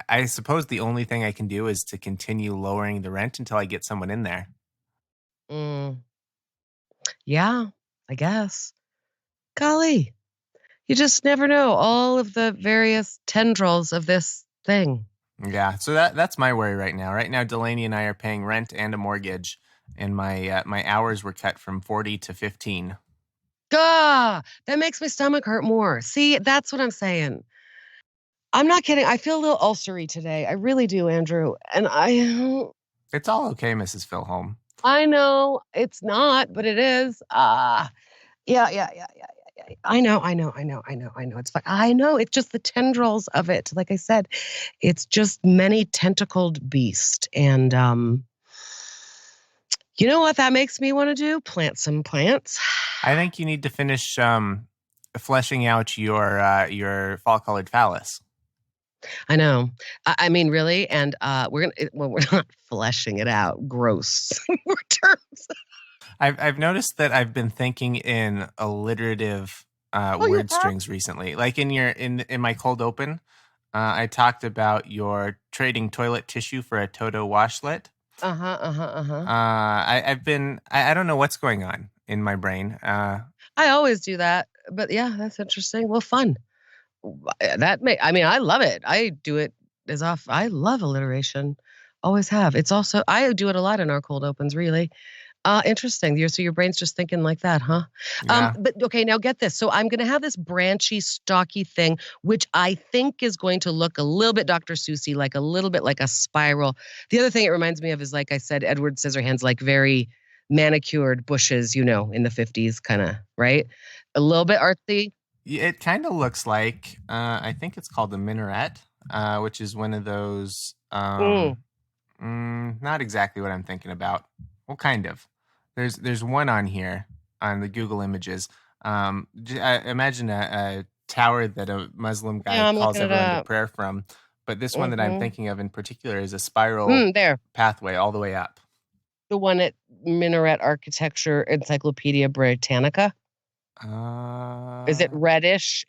I suppose the only thing I can do is to continue lowering the rent until I get someone in there. Yeah, I guess. Golly, you just never know all of the various tendrils of this thing. Yeah, so that's my worry right now. Right now, Delaney and I are paying rent and a mortgage, and my hours were cut from 40 to 15. Gah, that makes my stomach hurt more. See, that's what I'm saying. I'm not kidding. I feel a little ulcery today. I really do, Andrew. And It's all okay, Mrs. Filholm. I know it's not, but it is. Yeah. I know. It's fine. I know. It's just the tendrils of it. Like I said, it's just many-tentacled beast. And you know what that makes me want to do? Plant some plants. I think you need to finish fleshing out your fall-colored phallus. I know. I mean, really, and we're not fleshing it out. Gross terms. I've noticed that I've been thinking in alliterative word strings recently. Like in my cold open, I talked about your trading toilet tissue for a Toto washlet. I don't know what's going on in my brain. I always do that, but yeah, that's interesting. Well, fun. I love it. I do it I love alliteration. Always have. It's also, I do it a lot in our cold opens, really. Interesting. So your brain's just thinking like that, huh? Yeah. But okay, now get this. So I'm going to have this branchy, stocky thing, which I think is going to look a little bit Dr. Seussy, like a little bit like a spiral. The other thing it reminds me of is, like I said, Edward Scissorhands, like very manicured bushes, in the 50s, kind of, right? A little bit artsy. It kind of looks like, I think it's called the minaret, which is one of those, not exactly what I'm thinking about. Well, kind of. There's one on here on the Google images. Imagine a tower that a Muslim guy calls everyone to prayer from. But this one that I'm thinking of in particular is a spiral pathway all the way up. The one at Minaret Architecture Encyclopedia Britannica? Is it reddish?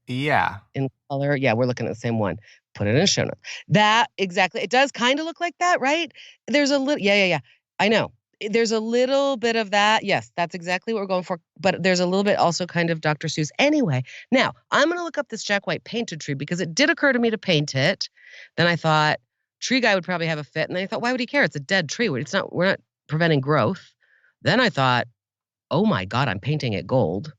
Yeah. In color? Yeah, we're looking at the same one. Put it in a show note. That, exactly. It does kind of look like that, right? There's a little, yeah. I know. There's a little bit of that. Yes, that's exactly what we're going for. But there's a little bit also kind of Dr. Seuss. Anyway, now I'm going to look up this Jack White painted tree because it did occur to me to paint it. Then I thought tree guy would probably have a fit. And then I thought, why would he care? It's a dead tree. We're not preventing growth. Then I thought, oh my God, I'm painting it gold.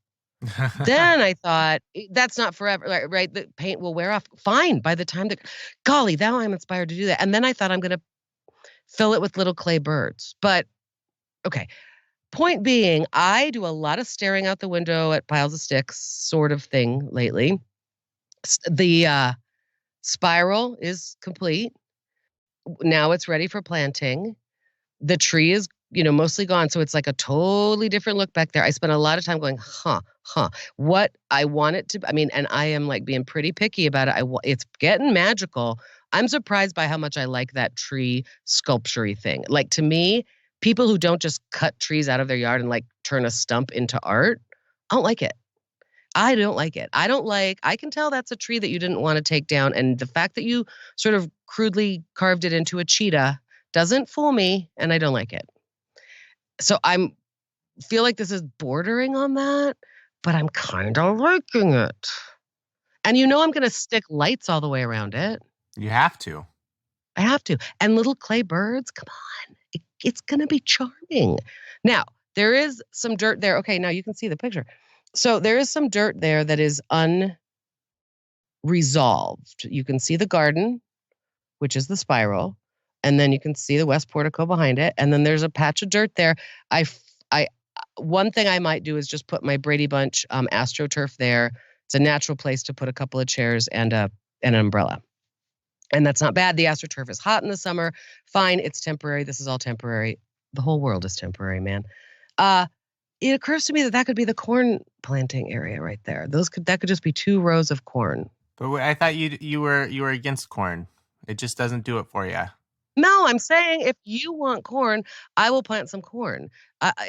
Then I thought, that's not forever, right? The paint will wear off. Fine. By the time golly, now I'm inspired to do that. And then I thought I'm going to fill it with little clay birds. But okay. Point being, I do a lot of staring out the window at piles of sticks sort of thing lately. The spiral is complete. Now it's ready for planting. The tree is, mostly gone. So it's like a totally different look back there. I spent a lot of time going, what I want it to, and I am like being pretty picky about it. It's getting magical. I'm surprised by how much I like that tree sculpture-y thing. Like, to me, people who don't just cut trees out of their yard and like turn a stump into art, I don't like it. I can tell that's a tree that you didn't want to take down. And the fact that you sort of crudely carved it into a cheetah doesn't fool me, and I don't like it. So feel like this is bordering on that, but I'm kind of liking it. And I'm going to stick lights all the way around it. You have to. I have to. And little clay birds, come on. It's going to be charming. Now, there is some dirt there. Okay, now you can see the picture. So there is some dirt there that is unresolved. You can see the garden, which is the spiral. And then you can see the west portico behind it. And then there's a patch of dirt there. One thing I might do is just put my Brady Bunch AstroTurf there. It's a natural place to put a couple of chairs and an umbrella. And that's not bad. The AstroTurf is hot in the summer. Fine, it's temporary. This is all temporary. The whole world is temporary, man. It occurs to me that could be the corn planting area right there. That could just be 2 rows of corn. But I thought you were against corn. It just doesn't do it for you. No, I'm saying if you want corn, I will plant some corn.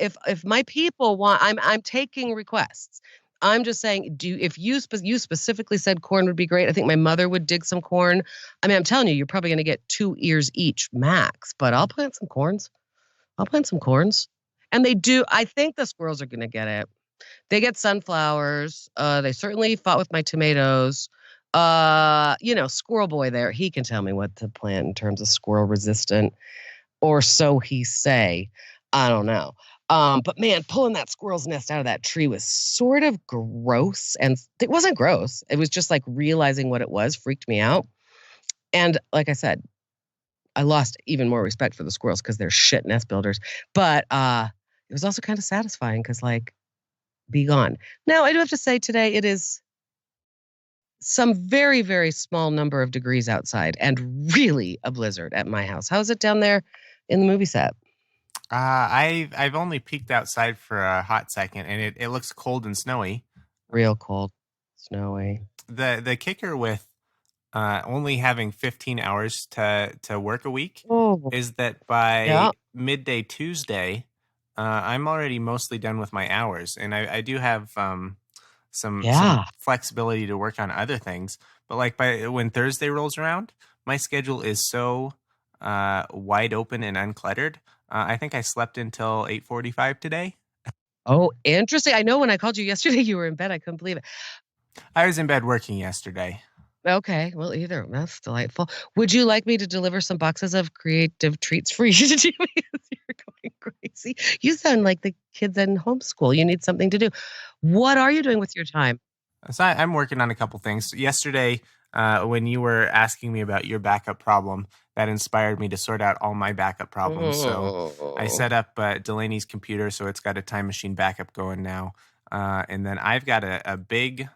If my people want, I'm taking requests. I'm just saying, if you specifically said corn would be great, I think my mother would dig some corn. I'm telling you, you're probably going to get 2 ears each max, but I'll plant some corns. And they do. I think the squirrels are going to get it. They get sunflowers. They certainly fought with my tomatoes. Squirrel boy there, he can tell me what to plant in terms of squirrel resistant, or so he say. I don't know. But man, pulling that squirrel's nest out of that tree was sort of gross. And it wasn't gross. It was just like realizing what it was freaked me out. And like I said, I lost even more respect for the squirrels because they're shit nest builders. But it was also kind of satisfying because like be gone. Now, I do have to say today it is some very, very small number of degrees outside and really a blizzard at my house. How's it down there in the movie set? I've only peeked outside for a hot second, and it looks cold and snowy. Real cold, snowy. The kicker with only having 15 hours to work a week is that by midday Tuesday, I'm already mostly done with my hours, and I do have some flexibility to work on other things. But like when Thursday rolls around, my schedule is so wide open and uncluttered. I think I slept until 8:45 today. Oh, interesting. I know when I called you yesterday, you were in bed. I couldn't believe it. I was in bed working yesterday. Okay, well, that's delightful. Would you like me to deliver some boxes of creative treats for you to do because you're going crazy? You sound like the kids in homeschool. You need something to do. What are you doing with your time? So I'm working on a couple things. Yesterday, when you were asking me about your backup problem, that inspired me to sort out all my backup problems. So I set up Delaney's computer, so it's got a time machine backup going now. And then I've got a big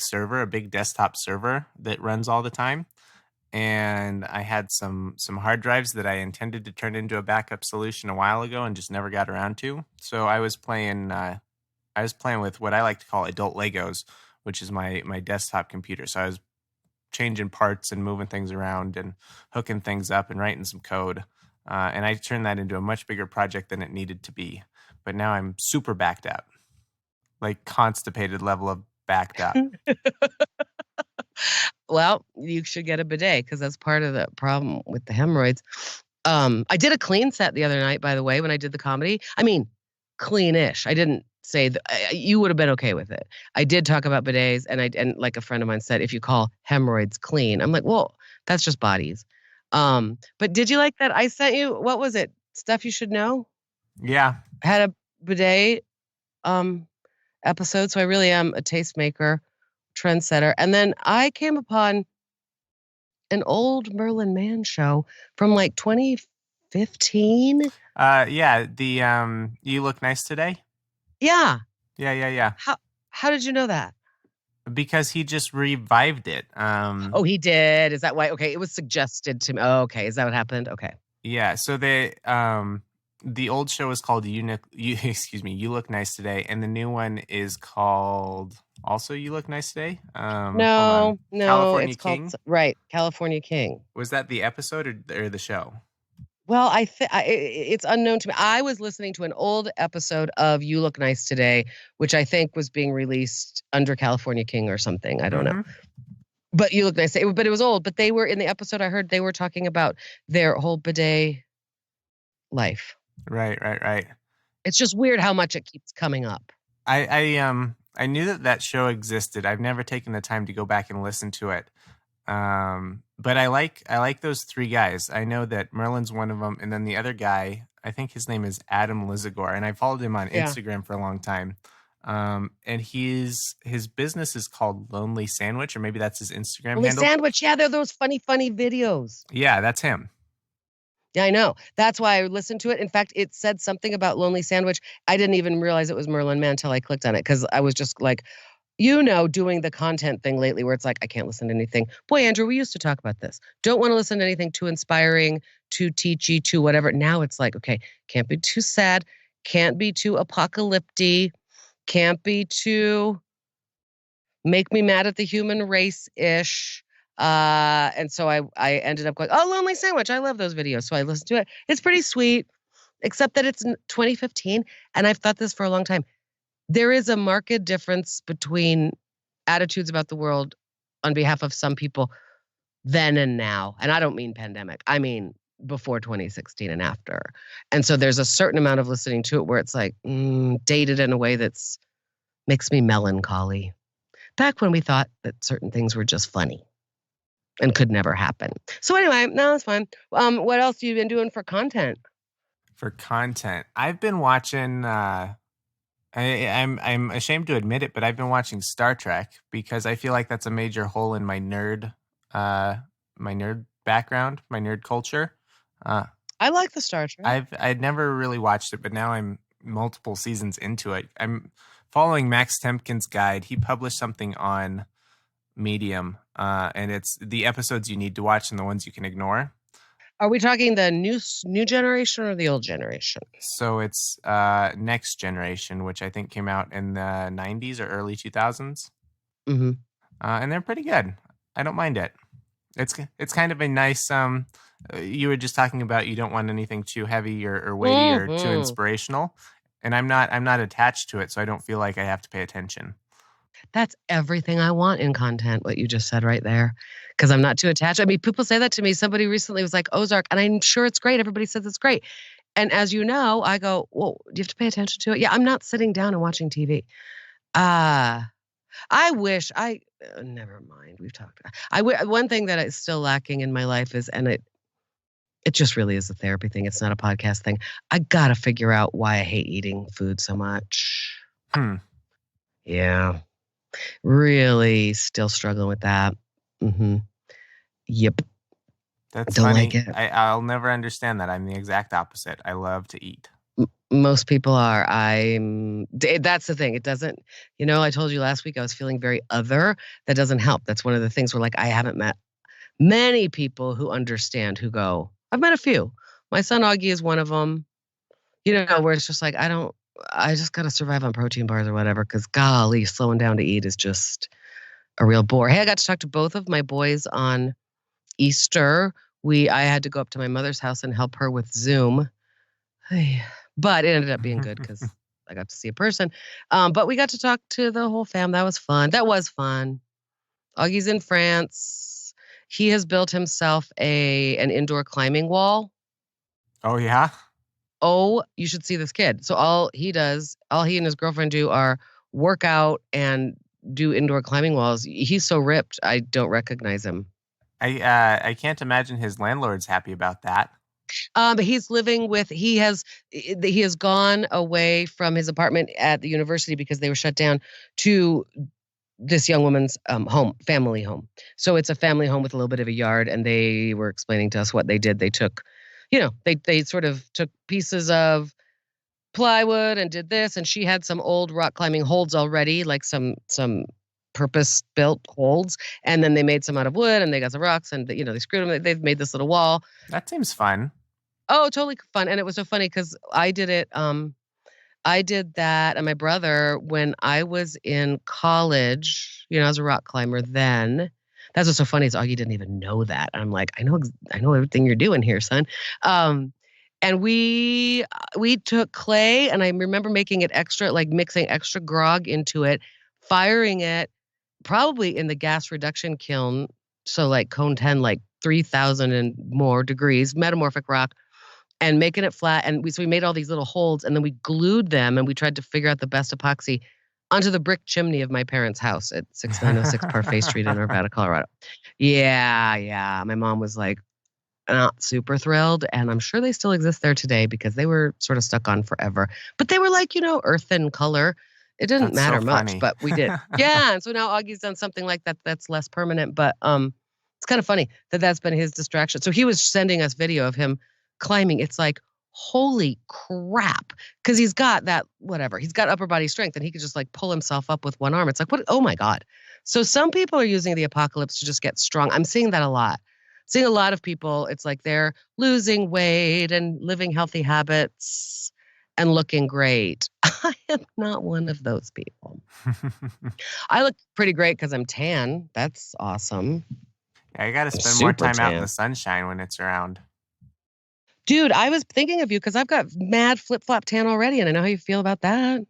server, a big desktop server that runs all the time. And I had some hard drives that I intended to turn into a backup solution a while ago and just never got around to. So I was playing with what I like to call adult Legos, which is my desktop computer. So I was changing parts and moving things around and hooking things up and writing some code. And I turned that into a much bigger project than it needed to be. But now I'm super backed up, like constipated level of backed up. Well, you should get a bidet because that's part of the problem with the hemorrhoids. I did a clean set the other night, by the way, when I did the comedy. I mean, cleanish. I didn't say you would have been okay with it. I did talk about bidets, and like a friend of mine said, if you call hemorrhoids clean, I'm like, well, that's just bodies. But did you like that? I sent you, what was it? Stuff you should know. Yeah, I had a bidet episode, so I really am a tastemaker, trendsetter, and then I came upon an old Merlin Mann show from like 2015. Yeah, the You Look Nice Today. Yeah. Yeah. How did you know that? Because he just revived it. Oh, he did. Is that why? Okay, it was suggested to me. Oh, okay, is that what happened? Okay. Yeah. So the old show is called You Look Nice Today, and the new one is called also You Look Nice Today. No, California it's King. Right, California King. Was that the episode or the show? Well, it's unknown to me. I was listening to an old episode of You Look Nice Today, which I think was being released under California King or something. I don't know. But You Look Nice Today, but it was old. But they were in the episode I heard, they were talking about their whole bidet life. Right. It's just weird how much it keeps coming up. I knew that show existed. I've never taken the time to go back and listen to it. But I like those three guys. I know that Merlin's one of them, and then the other guy, I think his name is Adam Lizagor, and I followed him on Instagram for a long time. And his business is called Lonely Sandwich, or maybe that's his Instagram handle. Lonely Sandwich, yeah, they're those funny videos. Yeah, that's him. Yeah, I know. That's why I listened to it. In fact, it said something about Lonely Sandwich. I didn't even realize it was Merlin Mann until I clicked on it because I was just like, doing the content thing lately where it's like, I can't listen to anything. Boy, Andrew, we used to talk about this. Don't want to listen to anything too inspiring, too teachy, too whatever. Now it's like, okay, can't be too sad, can't be too apocalyptic, can't be too make me mad at the human race-ish. And so I ended up going, oh, Lonely Sandwich. I love those videos. So I listened to it. It's pretty sweet, except that it's 2015. And I've thought this for a long time. There is a marked difference between attitudes about the world on behalf of some people then and now. And I don't mean pandemic. I mean before 2016 and after. And so there's a certain amount of listening to it where it's like dated in a way that's makes me melancholy. Back when we thought that certain things were just funny and could never happen. So anyway, no, it's fine. What else have you been doing for content? For content, I've been watching. I'm ashamed to admit it, but I've been watching Star Trek because I feel like that's a major hole in my nerd background, my nerd culture. I like the Star Trek. I'd never really watched it, but now I'm multiple seasons into it. following Max Temkin's guide, he published something on Medium, and it's the episodes you need to watch and the ones you can ignore. Are we talking the new generation or the old generation? So it's Next Generation, which I think came out in the 90s or early 2000s. Mm-hmm. And they're pretty good. I don't mind it. It's kind of a nice. You were just talking about you don't want anything too heavy or weighty or too inspirational, and I'm not attached to it, so I don't feel like I have to pay attention. That's everything I want in content, what you just said right there, because I'm not too attached. I mean, people say that to me. Somebody recently was like, Ozark, and I'm sure it's great. Everybody says it's great. And as you know, I go, well, do you have to pay attention to it? Yeah, I'm not sitting down and watching TV. I wish never mind. We've talked about one thing that is still lacking in my life is, and it just really is a therapy thing. It's not a podcast thing. I got to figure out why I hate eating food so much. Yeah. Really still struggling with that. Mm-hmm. Yep. That's Don't funny. Like it. I'll never understand that. I'm the exact opposite. I love to eat. Most people are. That's the thing. It doesn't, I told you last week I was feeling very other. That doesn't help. That's one of the things where like I haven't met many people who understand, who go, I've met a few. My son Augie is one of them, where it's just like, I just got to survive on protein bars or whatever, because golly, slowing down to eat is just a real bore. Hey, I got to talk to both of my boys on Easter. I had to go up to my mother's house and help her with Zoom. But it ended up being good because I got to see a person. But we got to talk to the whole fam. That was fun. Augie's in France. He has built himself an indoor climbing wall. Oh, yeah? Oh, you should see this kid. So all he and his girlfriend do are work out and do indoor climbing walls. He's so ripped, I don't recognize him. I can't imagine his landlord's happy about that. He's living with, he has gone away from his apartment at the university because they were shut down to this young woman's family home. So it's a family home with a little bit of a yard, and they were explaining to us what they did. They took, they sort of took pieces of plywood and did this, and she had some old rock climbing holds already, like some purpose-built holds, and then they made some out of wood, and they got some rocks, and they screwed them. They've made this little wall. That seems fun. Oh, totally fun. And it was so funny because I did it. I did that, and my brother, when I was in college, I was a rock climber then. That's what's so funny is Augie didn't even know that. I'm like, I know everything you're doing here, son. And we took clay, and I remember making it extra, like mixing extra grog into it, firing it probably in the gas reduction kiln. So like cone 10, like 3,000 and more degrees, metamorphic rock, and making it flat. And we made all these little holes, and then we glued them, and we tried to figure out the best epoxy onto the brick chimney of my parents' house at 6906 Parfait Street in Arvada, Colorado. Yeah. My mom was like not super thrilled, and I'm sure they still exist there today because they were sort of stuck on forever. But they were like, earth and color. It didn't matter much, but we did. Yeah, and so now Augie's done something like that that's less permanent, but it's kind of funny that that's been his distraction. So he was sending us video of him climbing. It's like, holy crap, because he's got that, whatever, he's got upper body strength, and he could just like pull himself up with one arm. It's like, what? Oh my God. So some people are using the apocalypse to just get strong. I'm seeing that a lot. Seeing a lot of people, it's like they're losing weight and living healthy habits and looking great. I am not one of those people. I look pretty great because I'm tan. That's awesome. Yeah, I got to spend more time out in the sunshine when it's around. Dude, I was thinking of you because I've got mad flip-flop tan already, and I know how you feel about that.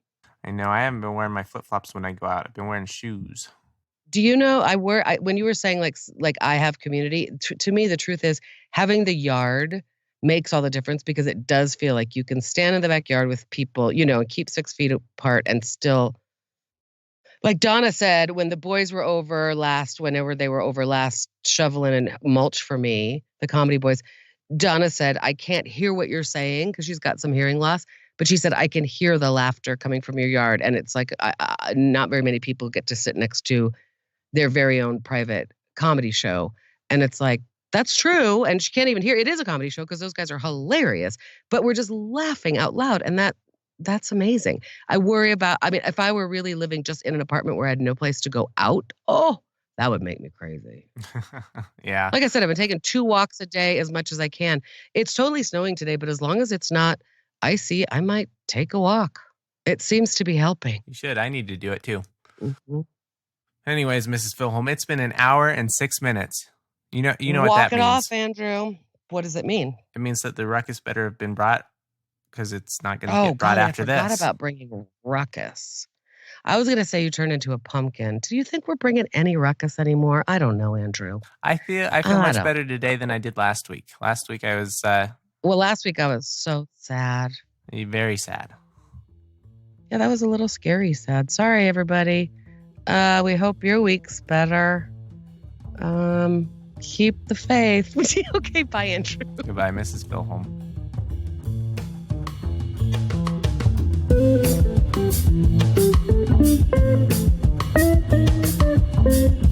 I know. I haven't been wearing my flip-flops when I go out. I've been wearing shoes. Do you know, when you were saying like I have community, to me, the truth is having the yard makes all the difference, because it does feel like you can stand in the backyard with people, and keep 6 feet apart and still, like Donna said, when the boys were over last, whenever they were over last shoveling and mulch for me, the comedy boys, Donna said, I can't hear what you're saying because she's got some hearing loss, but she said, I can hear the laughter coming from your yard. And it's like, not very many people get to sit next to their very own private comedy show. And it's like, that's true. And she can't even hear. It is a comedy show because those guys are hilarious, but we're just laughing out loud. And that That's amazing. I worry about, if I were really living just in an apartment where I had no place to go out, that would make me crazy. Yeah. Like I said, I've been taking 2 walks a day as much as I can. It's totally snowing today, but as long as it's not icy, I might take a walk. It seems to be helping. You should. I need to do it too. Mm-hmm. Anyways, Mrs. Filholm, it's been 1 hour and 6 minutes. You know what that means. Walk it off, Andrew. What does it mean? It means that the ruckus better have been brought, because it's not going to get brought after this. I forgot about bringing ruckus. I was going to say you turned into a pumpkin. Do you think we're bringing any ruckus anymore? I don't know, Andrew. I feel much better today than I did last week. Last week I was... last week I was so sad. Very sad. Yeah, that was a little scary sad. Sorry, everybody. We hope your week's better. Keep the faith. Okay, bye, Andrew. Goodbye, Mrs. Filholm. Thank you.